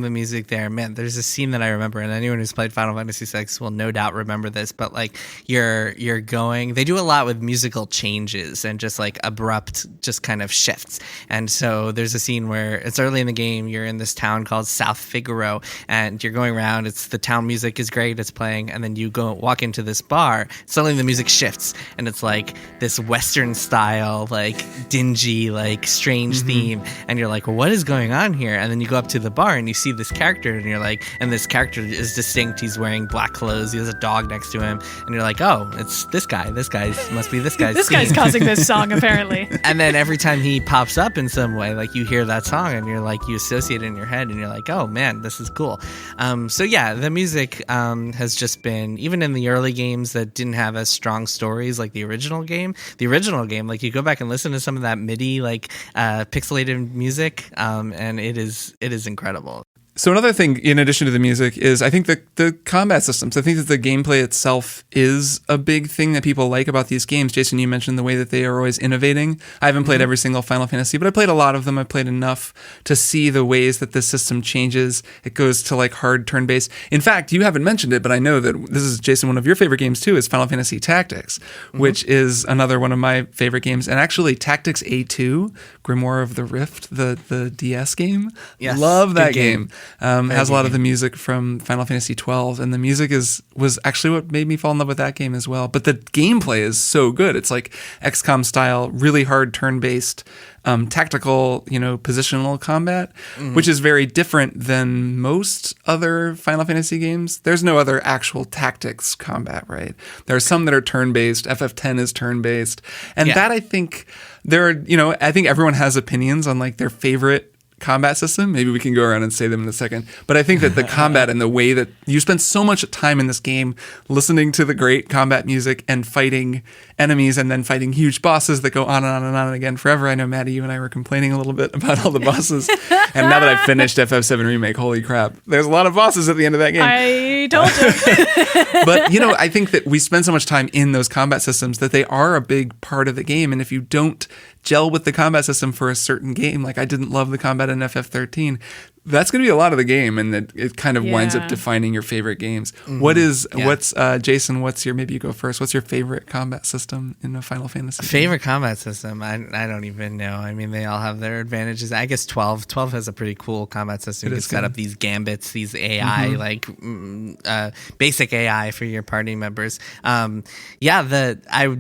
the music there, man. There's a scene that I remember, and anyone who's played Final Fantasy VI will no doubt remember this. But like you're going, they do a lot with musical changes and just like abrupt, just kind of shifts. And so there's a scene where it's early in the game. You're in this town called South Figaro, and you're going around. It's the town music is great, it's playing, and then you walk into this bar. Suddenly the music shifts, and it's like this Western style, like dingy, like strange theme, and you're like, well, what is going on here? And then you go up to the bar and you see this character, and you're like, and this character is distinct. He's wearing black clothes. He has a dog next to him, and you're like, oh, it's this guy. This guy's must be this guy's. This guy's theme. causing this song, apparently. And then every time he pops up in some way, like you hear that song, and you're like, you associate it in your head, and you're like, oh man, this is cool. So yeah, the music has just been, even in the early games that didn't have as strong stories like the original game, like you go back and listen to some of that MIDI like pixelated music, and it is incredible. So another thing, in addition to the music, is I think the combat systems. I think that the gameplay itself is a big thing that people like about these games. Jason, you mentioned the way that they are always innovating. I haven't played every single Final Fantasy, but I played a lot of them. I've played enough to see the ways that the system changes. It goes to like hard turn-based. In fact, you haven't mentioned it, but I know that this is, Jason, one of your favorite games too, is Final Fantasy Tactics, which is another one of my favorite games. And actually, Tactics A2, Grimoire of the Rift, the DS game. Yes, Love that good game. Has a lot of the music from Final Fantasy 12, and the music was actually what made me fall in love with that game as well. But the gameplay is so good. It's like XCOM style, really hard turn-based, tactical, positional combat, which is very different than most other Final Fantasy games. There's no other actual tactics combat, right? There are some that are turn-based. FF10 is turn-based, and that I think I think everyone has opinions on like their favorite combat system. Maybe we can go around and say them in a second. But I think that the combat and the way that you spend so much time in this game listening to the great combat music and fighting enemies and then fighting huge bosses that go on and on and on again forever. I know, Maddy, you and I were complaining a little bit about all the bosses. And now that I've finished FF7 Remake, holy crap, there's a lot of bosses at the end of that game. I told you. But, I think that we spend so much time in those combat systems that they are a big part of the game. And if you don't gel with the combat system for a certain game, like I didn't love the combat in FF13, that's going to be a lot of the game, and it kind of winds up Yeah. defining your favorite games. Mm-hmm. What's Jason? Maybe you go first. What's your favorite combat system in a Final Fantasy? Favorite combat system? I don't even know. I mean, they all have their advantages. I guess 12 has a pretty cool combat system. You can set up these gambits, these AI, basic AI for your party members. I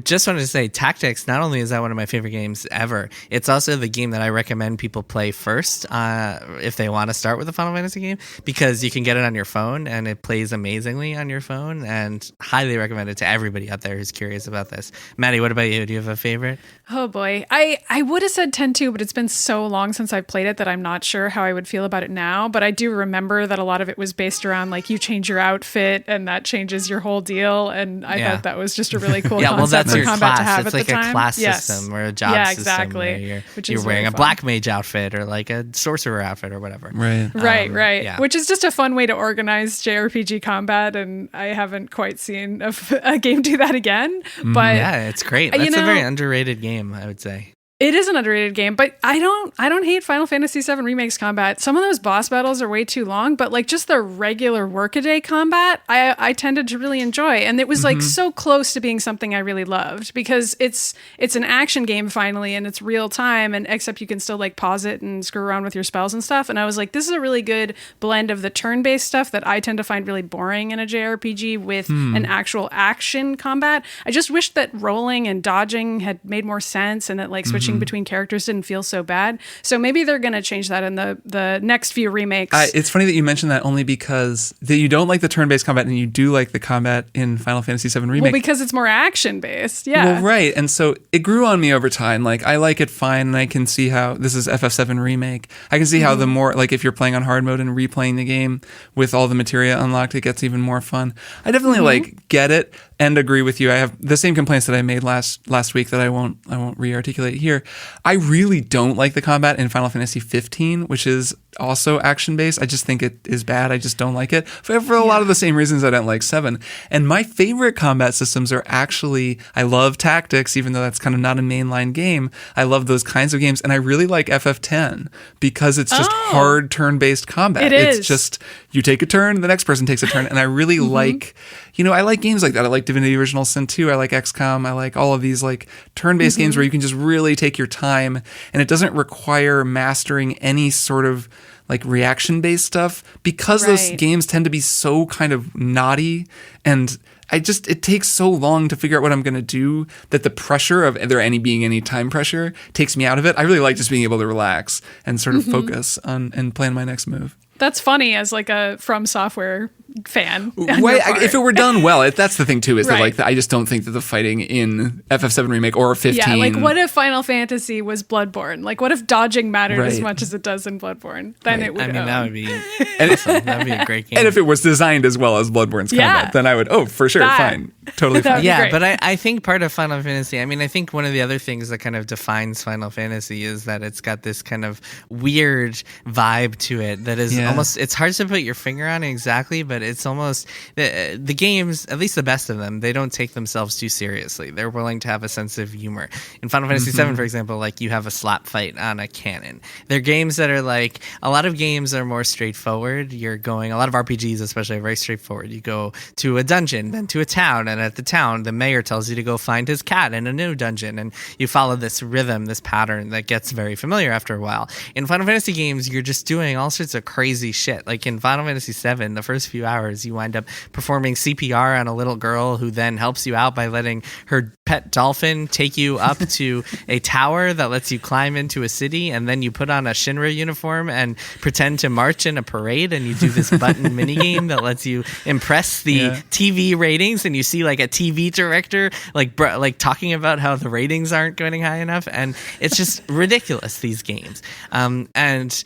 just wanted to say Tactics, not only is that one of my favorite games ever, it's also the game that I recommend people play first if they want to start with a Final Fantasy game, because you can get it on your phone and it plays amazingly on your phone, and highly recommend it to everybody out there who's curious about this. Maddie, what about you? Do you have a favorite? Oh boy. I would have said 10-2, but it's been so long since I've played it that I'm not sure how I would feel about it now. But I do remember that a lot of it was based around like you change your outfit and that changes your whole deal. And I thought that was just a really cool concept for combat to have it's at like the time. a class system or a job system where you're wearing a black mage outfit or like a sorcerer outfit or whatever. Right. Right. Yeah. Which is just a fun way to organize JRPG combat, and I haven't quite seen a game do that again. But yeah, it's great. That's a very underrated game, I would say. It is an underrated game, but I don't hate Final Fantasy VII Remake's combat. Some of those boss battles are way too long, but like just the regular workaday combat, I tended to really enjoy. And it was like so close to being something I really loved, because it's an action game finally, and it's real time, and except you can still like pause it and screw around with your spells and stuff. And I was like, this is a really good blend of the turn-based stuff that I tend to find really boring in a JRPG with an actual action combat. I just wish that rolling and dodging had made more sense, and that like switching between characters didn't feel so bad. So maybe they're going to change that in the next few remakes. It's funny that you mentioned that, only because you don't like the turn-based combat and you do like the combat in Final Fantasy VII Remake. Well, because it's more action-based, yeah. Well, right. And so it grew on me over time. Like, I like it fine, and I can see how this is FF7 Remake. I can see how the more, like, if you're playing on hard mode and replaying the game with all the materia unlocked, it gets even more fun. I definitely like get it and agree with you. I have the same complaints that I made last week that I won't re-articulate here. I really don't like the combat in Final Fantasy 15, which is also action-based. I just think it is bad. I just don't like it for a lot of the same reasons I don't like 7. And my favorite combat systems are actually, I love Tactics, even though that's kind of not a mainline game. I love those kinds of games, and I really like FF10 because it's just hard turn-based combat. It's just, you take a turn, the next person takes a turn, and I really like, I like games like that. I like Divinity Original Sin 2, I like XCOM, I like all of these like turn-based games where you can just really take your time, and it doesn't require mastering any sort of like reaction-based stuff, because those games tend to be so kind of naughty, and it takes so long to figure out what I'm going to do that the pressure of there being any time pressure takes me out of it. I really like just being able to relax and sort of focus on and plan my next move. That's funny as like a From Software fan. If it were done well, that's the thing too, is that like I just don't think that the fighting in FF7 Remake or 15. Yeah, like what if Final Fantasy was Bloodborne? Like what if dodging mattered as much as it does in Bloodborne? Then it would. I mean, that would be awesome. That would be a great game. And if it was designed as well as Bloodborne's combat, then I would, for sure, fine. Totally fine. Yeah, but I think part of Final Fantasy, I think one of the other things that kind of defines Final Fantasy is that it's got this kind of weird vibe to it that is almost, it's hard to put your finger on exactly, but it's almost, the games, at least the best of them, they don't take themselves too seriously. They're willing to have a sense of humor. In Final Fantasy VII, for example, like you have a slap fight on a cannon. They're games that are like, a lot of games are more straightforward. A lot of RPGs especially are very straightforward. You go to a dungeon, then to a town, and at the town, the mayor tells you to go find his cat in a new dungeon, and you follow this rhythm, this pattern that gets very familiar after a while. In Final Fantasy games, you're just doing all sorts of crazy shit. Like in Final Fantasy VII, the first few hours, you wind up performing CPR on a little girl who then helps you out by letting her pet dolphin take you up to a tower that lets you climb into a city, and then you put on a Shinra uniform and pretend to march in a parade, and you do this button minigame that lets you impress the TV ratings, and you see like a TV director like talking about how the ratings aren't going high enough, and it's just ridiculous, these games. And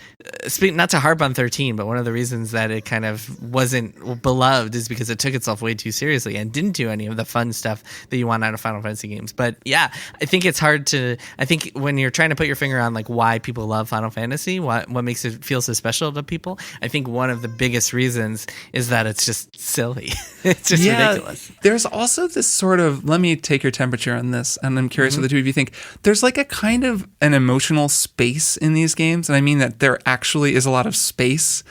not to harp on 13, but one of the reasons that it kind of wasn't beloved is because it took itself way too seriously and didn't do any of the fun stuff that you want out of Final Fantasy Fantasy games. But yeah, I think it's hard to. I think when you're trying to put your finger on like why people love Final Fantasy, what makes it feel so special to people, I think one of the biggest reasons is that it's just silly. It's just ridiculous. There's also this sort of, let me take your temperature on this, and I'm curious what the two of you think. There's like a kind of an emotional space in these games, and I mean that there actually is a lot of space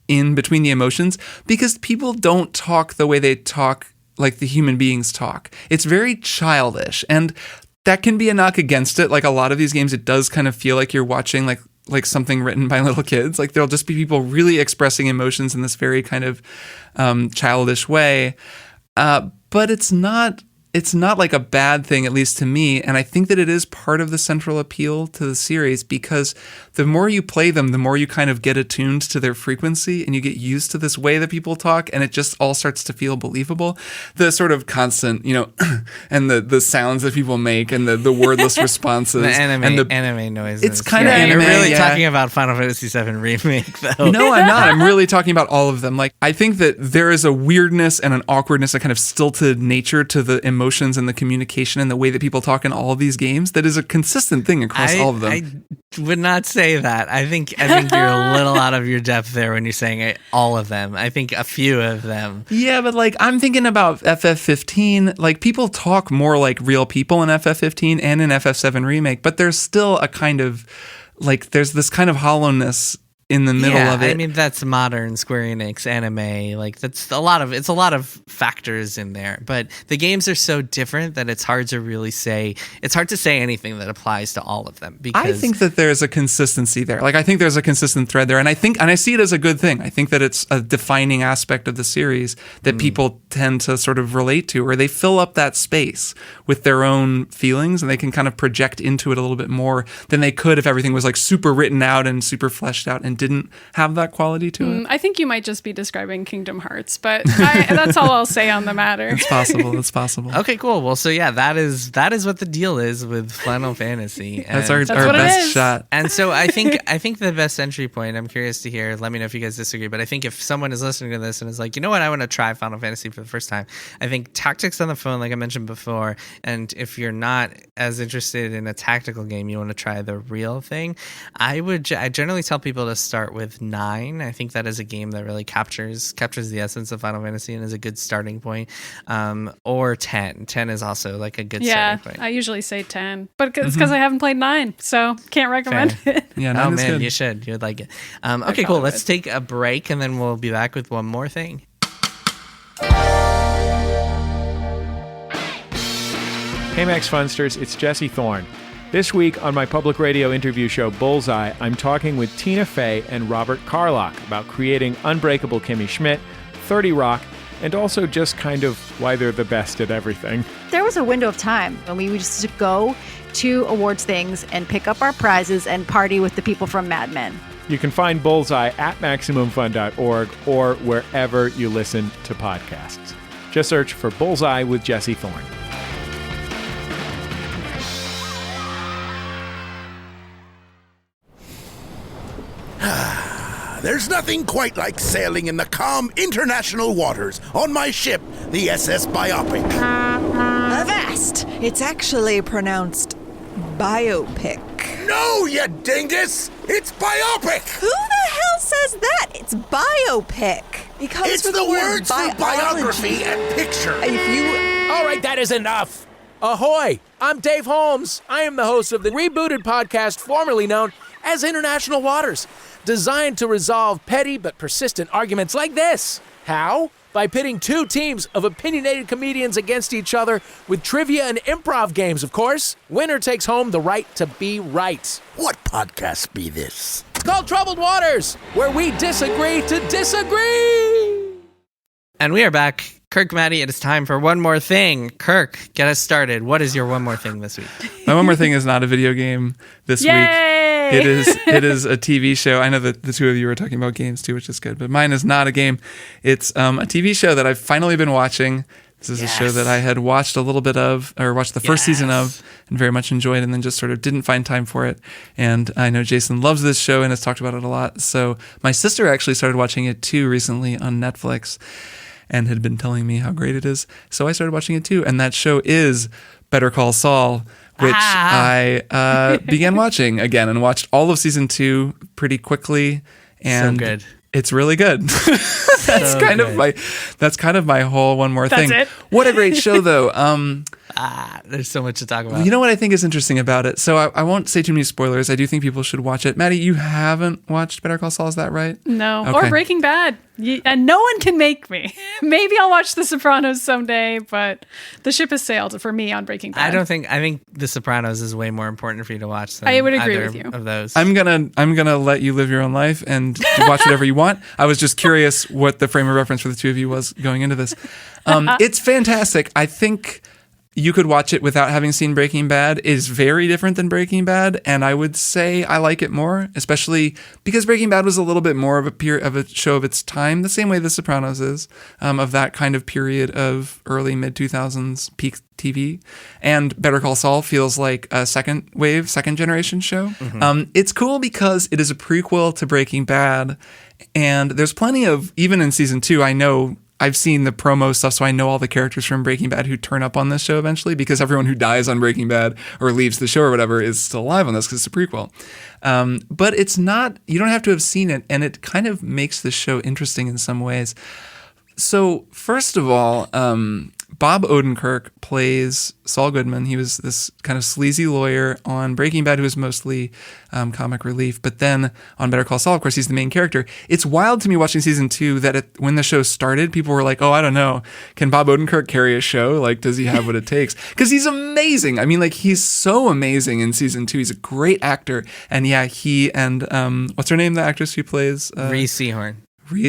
in between the emotions, because people don't talk the way they talk like the human beings talk. It's very childish, and that can be a knock against it. Like a lot of these games, it does kind of feel like you're watching like something written by little kids. Like there'll just be people really expressing emotions in this very kind of childish way. But it's not like a bad thing, at least to me. And I think that it is part of the central appeal to the series, because the more you play them, the more you kind of get attuned to their frequency and you get used to this way that people talk, and it just all starts to feel believable. The sort of constant, and the sounds that people make and the wordless responses. The anime noises. It's kind of anime. You're really talking about Final Fantasy VII Remake, though. No, I'm not. I'm really talking about all of them. Like, I think that there is a weirdness and an awkwardness, a kind of stilted nature to the emotions and the communication and the way that people talk in all of these games that is a consistent thing across all of them. I would not say that. I think you're a little out of your depth there when you're saying all of them. I think a few of them. Yeah, but like I'm thinking about FF15. Like people talk more like real people in FF15 and in FF7 Remake, but there's still a kind of like there's this kind of hollowness in the middle of it. I mean, that's modern Square Enix anime. Like it's a lot of factors in there, but the games are so different that it's hard to say anything that applies to all of them. Because I think that there's a consistency there. Like I think there's a consistent thread there, and I see it as a good thing. I think that it's a defining aspect of the series that people tend to sort of relate to, where they fill up that space with their own feelings and they can kind of project into it a little bit more than they could if everything was like super written out and super fleshed out and didn't have that quality to it. I think you might just be describing Kingdom Hearts, but that's all I'll say on the matter. It's possible. It's possible. Okay, cool. Well, so yeah, that is what the deal is with Final Fantasy. That's our best shot. And so I think the best entry point, I'm curious to hear, let me know if you guys disagree, but I think if someone is listening to this and is like, you know what, I want to try Final Fantasy for the first time, I think Tactics on the Phone, like I mentioned before, and if you're not as interested in a tactical game, you want to try the real thing, I generally tell people to start with 9. I think that is a game that really captures the essence of Final Fantasy and is a good starting point. Or 10. 10 is also like a good starting point. I usually say 10, but it's because I haven't played 9, so can't recommend it. Yeah, 9 is man, good. you should. You'd like it. Okay, cool. Let's take a break and then we'll be back with one more thing. Hey Max Funsters, it's Jesse Thorne. This week on my public radio interview show Bullseye, I'm talking with Tina Fey and Robert Carlock about creating Unbreakable Kimmy Schmidt, 30 Rock, and also just kind of why they're the best at everything. There was a window of time when we used to go to awards things and pick up our prizes and party with the people from Mad Men. You can find Bullseye at MaximumFun.org or wherever you listen to podcasts. Just search for Bullseye with Jesse Thorne. There's nothing quite like sailing in the calm international waters on my ship, the SS Biopic. Avast! It's actually pronounced biopic. No, you dingus! It's biopic! Who the hell says that? It's biopic. It's the words for biography and picture. All right, that is enough. Ahoy! I'm Dave Holmes. I am the host of the rebooted podcast formerly known as International Waters, designed to resolve petty but persistent arguments like this. How? By pitting two teams of opinionated comedians against each other with trivia and improv games, of course. Winner takes home the right to be right. What podcast be this? It's called Troubled Waters, where we disagree to disagree. And we are back. Kirk, Maddy, it is time for one more thing. Kirk, get us started. What is your one more thing this week? My one more thing is not a video game this week. It is a TV show. I know that the two of you were talking about games too, which is good, but mine is not a game. It's a TV show that I've finally been watching. This is a show that I had watched a little bit of, or watched the first season of, and very much enjoyed, and then just sort of didn't find time for it. And I know Jason loves this show and has talked about it a lot. So my sister actually started watching it too recently on Netflix and had been telling me how great it is. So I started watching it too. And that show is Better Call Saul, which I began watching again and watched all of season 2 pretty quickly. And so good. It's really good. That's kind of my whole one more thing. That's it. What a great show, though. There's so much to talk about. You know what I think is interesting about it? So I won't say too many spoilers. I do think people should watch it. Maddie, you haven't watched Better Call Saul, is that right? No. Okay. Or Breaking Bad. And no one can make me. Maybe I'll watch The Sopranos someday, but the ship has sailed for me on Breaking Bad. I think The Sopranos is way more important for you to watch than I would agree either with you. of those. I'm gonna let you live your own life and watch whatever you want. I was just curious what the frame of reference for the two of you was going into this. It's fantastic. I think you could watch it without having seen Breaking Bad. It is very different than Breaking Bad, and I would say I like it more, especially because Breaking Bad was a little bit more of a show of its time, the same way The Sopranos is, of that kind of period of early mid-2000s peak TV. And Better Call Saul feels like a second generation show. Mm-hmm. It's cool because it is a prequel to Breaking Bad, and there's plenty of, even in season 2, I know I've seen the promo stuff, so I know all the characters from Breaking Bad who turn up on this show eventually, because everyone who dies on Breaking Bad or leaves the show or whatever is still alive on this because it's a prequel. But it's not, you don't have to have seen it, and it kind of makes the show interesting in some ways. So first of all, Bob Odenkirk plays Saul Goodman. He was this kind of sleazy lawyer on Breaking Bad who was mostly comic relief. But then on Better Call Saul, of course, he's the main character. It's wild to me watching season 2 that when the show started, people were like, oh, I don't know. Can Bob Odenkirk carry a show? Like, does he have what it takes? Because he's amazing. I mean, like, he's so amazing in season 2. He's a great actor. And yeah, he and what's her name? The actress who plays? Reese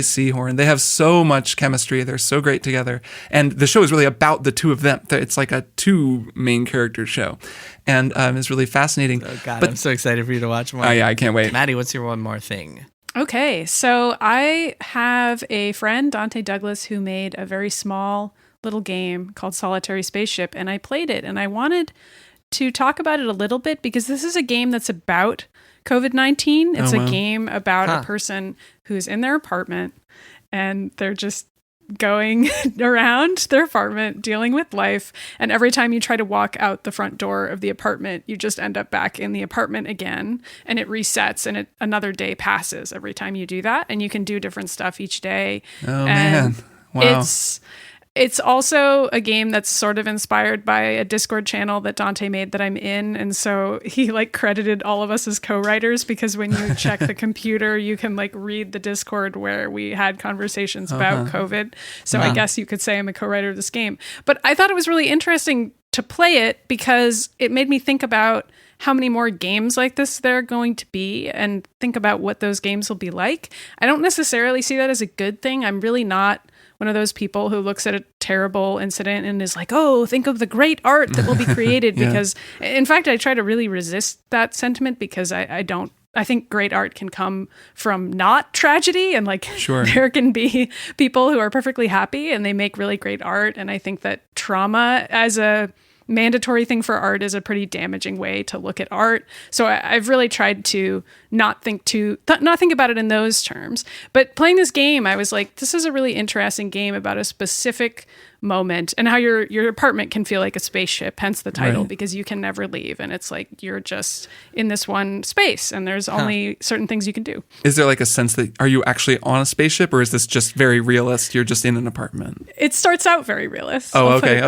Seahorn. They have so much chemistry. They're so great together. And the show is really about the two of them. It's like a 2 main character show. And it's really fascinating. Oh, God, I'm so excited for you to watch more. Yeah, I can't wait. Maddie, what's your one more thing? Okay, so I have a friend, Dante Douglas, who made a very small little game called Solitary Spaceship. And I played it. And I wanted to talk about it a little bit because this is a game that's about COVID-19. It's a game about a person who's in their apartment and they're just going around their apartment dealing with life. And every time you try to walk out the front door of the apartment, you just end up back in the apartment again, and it resets, and another day passes every time you do that. And you can do different stuff each day. Oh, man. Wow. It's also a game that's sort of inspired by a Discord channel that Dante made that I'm in. And so he credited all of us as co-writers, because when you check the computer, you can read the Discord where we had conversations about COVID. So I guess you could say I'm a co-writer of this game. But I thought it was really interesting to play it because it made me think about how many more games like this there are going to be and think about what those games will be like. I don't necessarily see that as a good thing. I'm really not one of those people who looks at a terrible incident and is like, oh, think of the great art that will be created. Because in fact, I try to really resist that sentiment because I think great art can come from not tragedy, and there can be people who are perfectly happy and they make really great art. And I think that trauma as a mandatory thing for art is a pretty damaging way to look at art. So I've really tried to not think about it in those terms. But playing this game, I was like, this is a really interesting game about a specific moment and how your apartment can feel like a spaceship, hence the title, because you can never leave. And it's like you're just in this one space and there's only certain things you can do. Is there a sense that, are you actually on a spaceship, or is this just very realist? You're just in an apartment? It starts out very realist. Oh, okay.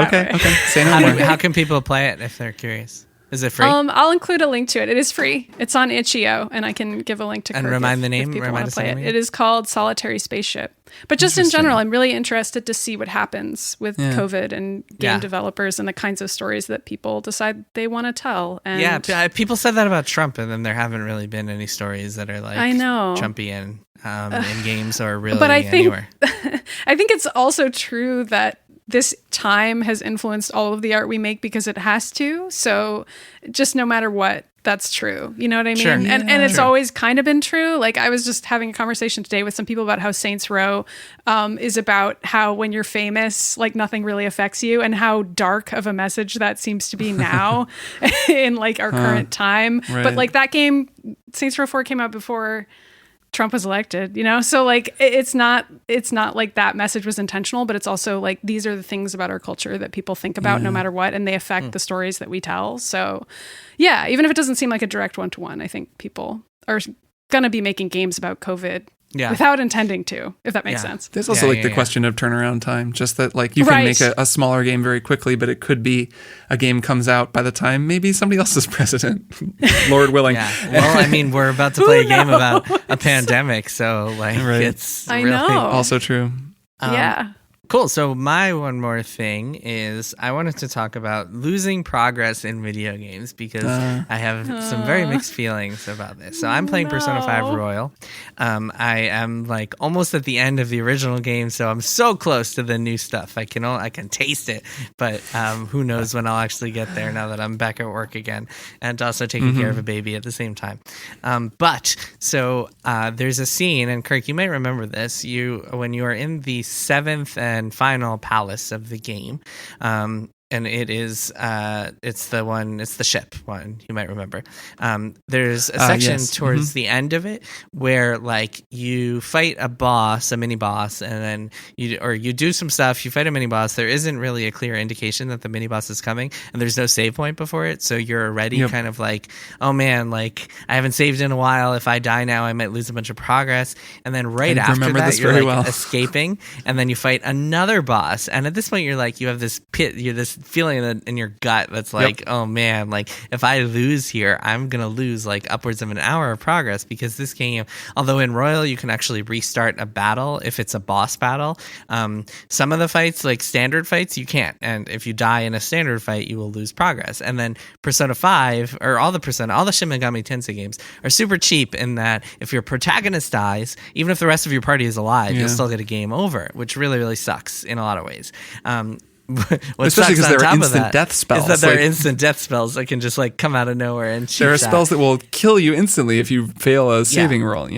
Say no more. How can people play it if they're curious? Is it free? I'll include a link to it. It is free. It's on itch.io, and I can give a link to Kirk. And remind the name. If people remind want us to play the name. it. It is called Solitary Spaceship. But just in general, I'm really interested to see what happens with COVID and game developers and the kinds of stories that people decide they want to tell. And people said that about Trump, and then there haven't really been any stories that are I know Trumpy in games or really but I think, anywhere. I think it's also true that this time has influenced all of the art we make because it has to. So just no matter what, that's true. You know what I mean? Sure. And it's always kind of been true. I was just having a conversation today with some people about how Saints Row is about how when you're famous, nothing really affects you, and how dark of a message that seems to be now in our current time. Right. But that game, Saints Row 4 came out before Trump was elected, So like it's not like that message was intentional, but it's also like these are the things about our culture that people think about no matter what, and they affect the stories that we tell. So yeah, even if it doesn't seem like a direct one-to-one, I think people are going to be making games about COVID without intending to, if that makes sense. There's also the question of turnaround time, just that like you can make a smaller game very quickly, but it could be a game comes out by the time maybe somebody else is president, Lord willing. Well, I mean, we're about to play a game about a pandemic, so like it's really also true. Cool. So my one more thing is I wanted to talk about losing progress in video games because I have some very mixed feelings about this. So I'm playing Persona 5 Royal. I am like almost at the end of the original game, so I'm so close to the new stuff. I can taste it, but who knows when I'll actually get there now that I'm back at work again and also taking care of a baby at the same time. But there's a scene, and Kirk, you might remember this. When you are in the 7th and final palace of the game, and it is it's the ship one, you might remember. There's a section towards the end of it where like you fight a mini boss, and then you do some stuff, you fight a mini boss. There isn't really a clear indication that the mini boss is coming, and there's no save point before it, so you're already kind of like, oh man, like I haven't saved in a while, if I die now I might lose a bunch of progress. And then after that you're like escaping, and then you fight another boss, and at this point you're like, you have this this feeling in your gut that's like, oh man, like if I lose here, I'm gonna lose like upwards of an hour of progress, because this game, although in Royal you can actually restart a battle if it's a boss battle, some of the fights, like standard fights, you can't, and if you die in a standard fight you will lose progress. And then Persona 5, or all the Shin Megami Tensei games are super cheap in that if your protagonist dies, even if the rest of your party is alive, you'll still get a game over, which really, really sucks in a lot of ways. Especially because there are instant death spells. Is that there are instant death spells that can just like come out of nowhere and there are spells that will kill you instantly if you fail a saving roll.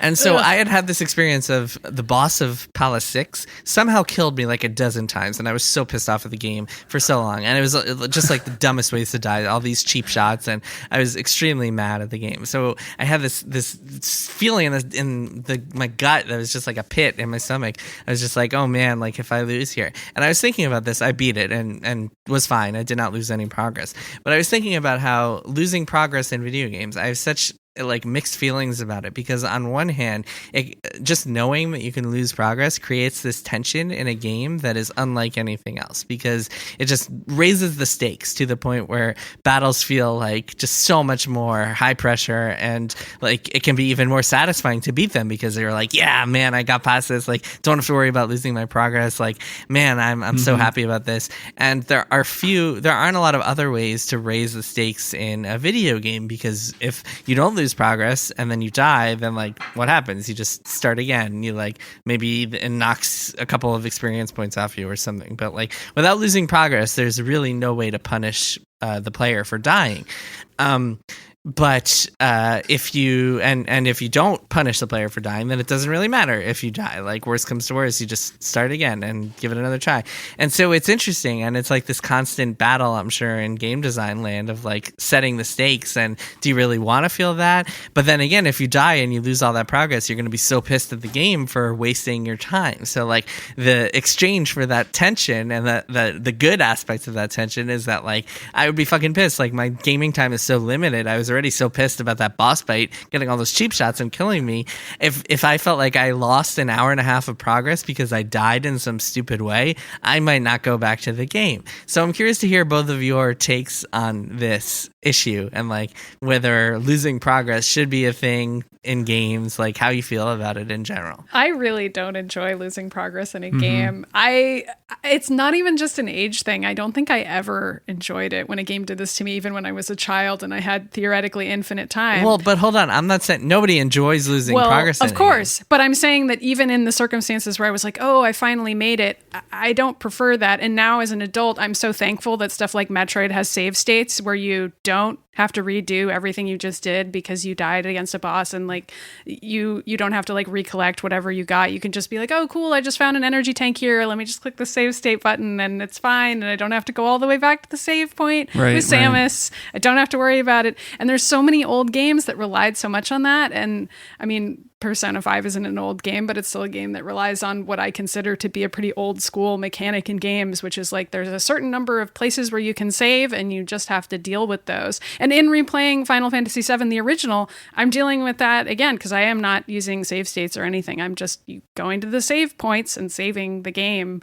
And so I had this experience of the boss of Palace 6 somehow killed me like a dozen times, and I was so pissed off at the game for so long. And it was just like the dumbest ways to die, all these cheap shots, and I was extremely mad at the game. So I had this feeling in my gut that was just like a pit in my stomach. I was just like, oh man, like if I lose here. And I was thinking about this. I beat it and was fine. I did not lose any progress. But I was thinking about how losing progress in video games, I have such like mixed feelings about it, because on one hand, just knowing that you can lose progress creates this tension in a game that is unlike anything else, because it just raises the stakes to the point where battles feel like just so much more high pressure, and like it can be even more satisfying to beat them because they're like, yeah man, I got past this, like don't have to worry about losing my progress, like man, I'm so happy about this. And there aren't a lot of other ways to raise the stakes in a video game, because if you don't lose progress and then you die, then like what happens? You just start again. You like maybe it knocks a couple of experience points off you or something. But like without losing progress, there's really no way to punish the player for dying. But if you if you don't punish the player for dying, then it doesn't really matter if you die. Like worst comes to worst, you just start again and give it another try. And so it's interesting, and it's like this constant battle, I'm sure, in game design land of like setting the stakes. And do you really want to feel that? But then again, if you die and you lose all that progress, you're going to be so pissed at the game for wasting your time. So like the exchange for that tension and the good aspects of that tension is that like I would be fucking pissed. Like my gaming time is so limited. I was already so pissed about that boss fight getting all those cheap shots and killing me. If I felt like I lost an hour and a half of progress because I died in some stupid way, I might not go back to the game. So I'm curious to hear both of your takes on this issue, and like whether losing progress should be a thing in games, like how you feel about it in general. I really don't enjoy losing progress in a game. It's not even just an age thing. I don't think I ever enjoyed it when a game did this to me, even when I was a child and I had theoretically infinite time. Well, but hold on. I'm not saying nobody enjoys losing progress. Of course. But I'm saying that even in the circumstances where I was like, oh, I finally made it, I don't prefer that. And now as an adult, I'm so thankful that stuff like Metroid has save states where you don't have to redo everything you just did because you died against a boss, and like you don't have to like recollect whatever you got. You can just be like, oh cool, I just found an energy tank here, let me just click the save state button and it's fine, and I don't have to go all the way back to the save point with Samus. I don't have to worry about it. And there's so many old games that relied so much on that. And I mean, Persona 5 isn't an old game, but it's still a game that relies on what I consider to be a pretty old school mechanic in games, which is like there's a certain number of places where you can save and you just have to deal with those. And in replaying Final Fantasy VII, the original, I'm dealing with that again because I am not using save states or anything. I'm just going to the save points and saving the game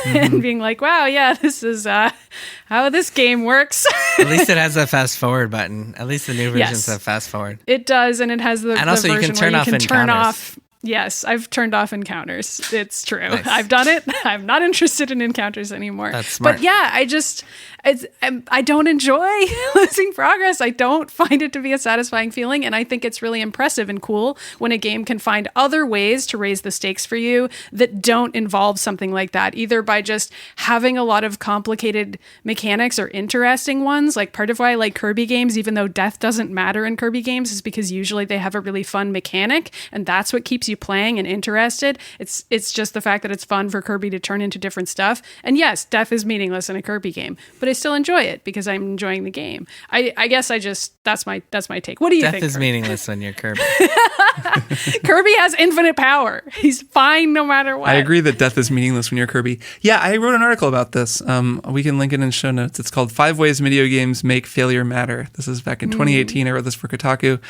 and being like, wow, yeah, this is how this game works. At least it has a fast forward button. At least the new versions have fast forward. It does, and it has the also version you can turn where off you can turn encounters. off. Yes, I've turned off encounters. It's true. Nice. I've done it. I'm not interested in encounters anymore. That's smart. But yeah, I don't enjoy losing progress. I don't find it to be a satisfying feeling, and I think it's really impressive and cool when a game can find other ways to raise the stakes for you that don't involve something like that, either by just having a lot of complicated mechanics or interesting ones. Like part of why I like Kirby games, even though death doesn't matter in Kirby games, is because usually they have a really fun mechanic, and that's what keeps you playing and interested. It's just the fact that it's fun for Kirby to turn into different stuff. And yes, death is meaningless in a Kirby game, but I still enjoy it because I'm enjoying the game. I guess that's my take. What do you think? Death is Kirk? meaningless when you're Kirby. Kirby has infinite power. He's fine no matter what. I agree that death is meaningless when you're Kirby. Yeah, I wrote an article about this. We can link it in show notes. It's called 5 Ways Video Games Make Failure Matter. This is back in 2018. I wrote this for Kotaku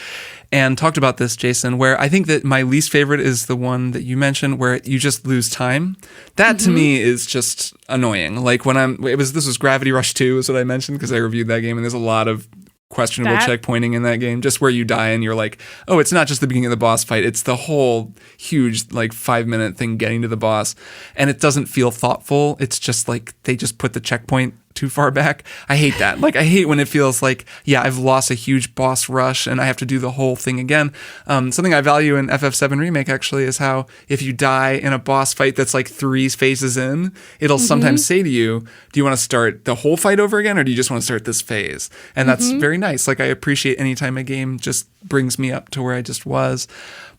and talked about this, Jason, where I think that my least favorite is the one that you mentioned where you just lose time. That to me is just annoying. Like when this was Gravity Rush 2 is what I mentioned because I reviewed that game and there's a lot of questionable checkpointing in that game, just where you die and you're like, oh, it's not just the beginning of the boss fight, it's the whole huge like 5-minute thing getting to the boss, and it doesn't feel thoughtful. It's just like they just put the checkpoint too far back. I hate that. Like I hate when it feels like, yeah, I've lost a huge boss rush and I have to do the whole thing again. Something I value in FF7 Remake actually is how if you die in a boss fight that's like 3 phases in, it'll sometimes say to you, do you want to start the whole fight over again or do you just want to start this phase? And that's very nice. Like I appreciate any time a game just brings me up to where I just was.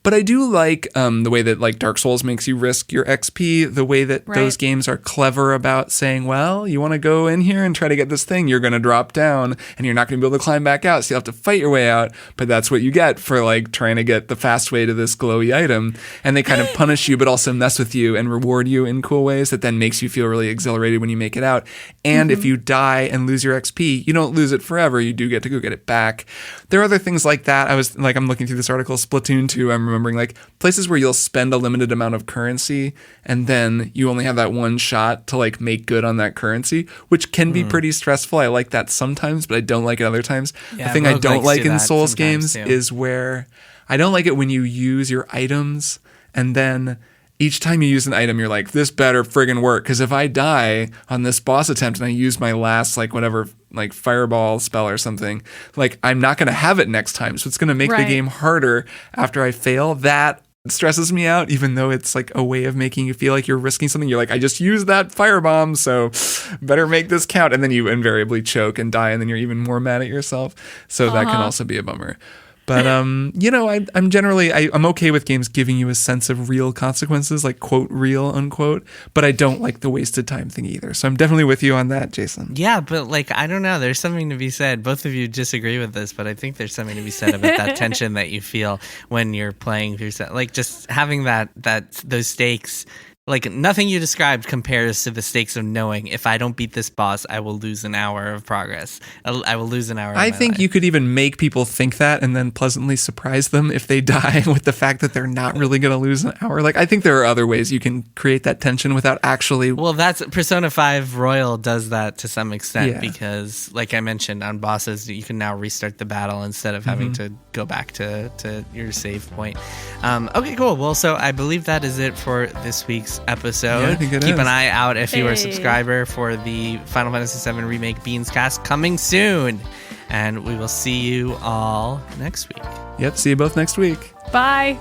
But I do like the way that like Dark Souls makes you risk your XP, the way that those games are clever about saying, well, you want to go in here and try to get this thing, you're going to drop down and you're not going to be able to climb back out. So you'll have to fight your way out. But that's what you get for like trying to get the fast way to this glowy item. And they kind of punish you, but also mess with you and reward you in cool ways that then makes you feel really exhilarated when you make it out. And if you die and lose your XP, you don't lose it forever. You do get to go get it back. There are other things like that. I'm looking through this article, Splatoon 2, I'm remembering like places where you'll spend a limited amount of currency and then you only have that one shot to like make good on that currency, which can be pretty stressful. I like that sometimes, but I don't like it other times. Yeah, the thing I don't like in Souls games too. is where I don't like it when you use your items and then each time you use an item, you're like, this better friggin' work. Because if I die on this boss attempt and I use my last, like, whatever, like, fireball spell or something, like, I'm not going to have it next time. So it's going to make the game harder after I fail. That stresses me out, even though it's, like, a way of making you feel like you're risking something. You're like, I just used that firebomb, so better make this count. And then you invariably choke and die, and then you're even more mad at yourself. So that can also be a bummer. But, I'm generally, I'm okay with games giving you a sense of real consequences, like, quote, real, unquote. But I don't like the wasted time thing either. So I'm definitely with you on that, Jason. Yeah, but, like, I don't know. There's something to be said. Both of you disagree with this, but I think there's something to be said about that tension that you feel when you're playing through, like, just having those stakes. Like, nothing you described compares to the stakes of knowing if I don't beat this boss, I will lose an hour of progress. I will lose an hour of my think life. you could even make people think that and then pleasantly surprise them if they die with the fact that they're not really going to lose an hour. Like, I think there are other ways you can create that tension without actually... Well, that's Persona 5 Royal does that to some extent because, like I mentioned, on bosses, you can now restart the battle instead of having to go back to your save point. Okay, cool. Well, so I believe that is it for this week's episode. Yeah, I think it Keep is. an eye out if you are a subscriber for the Final Fantasy VII Remake Beans Cast coming soon. And we will see you all next week. Yep, see you both next week. Bye.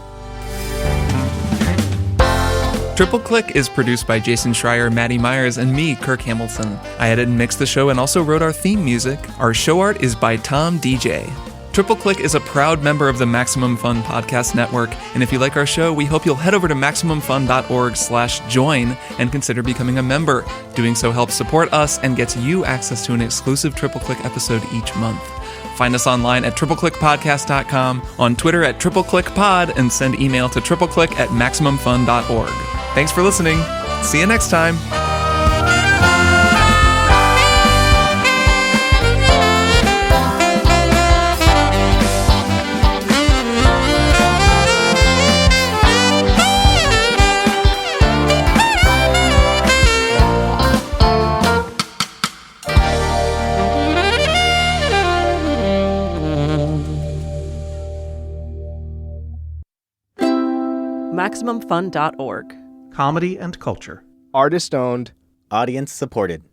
Triple Click is produced by Jason Schreier, Maddy Myers, and me, Kirk Hamilton. I edit and mix the show and also wrote our theme music. Our show art is by Tom DJ. Triple Click is a proud member of the Maximum Fun Podcast Network, and if you like our show, we hope you'll head over to MaximumFun.org/join and consider becoming a member. Doing so helps support us and gets you access to an exclusive Triple Click episode each month. Find us online at tripleclickpodcast.com, on Twitter at tripleclickpod, and send email to tripleclick@maximumfun.org. Thanks for listening. See you next time. MaximumFun.org. Comedy and culture. Artist owned. Audience supported.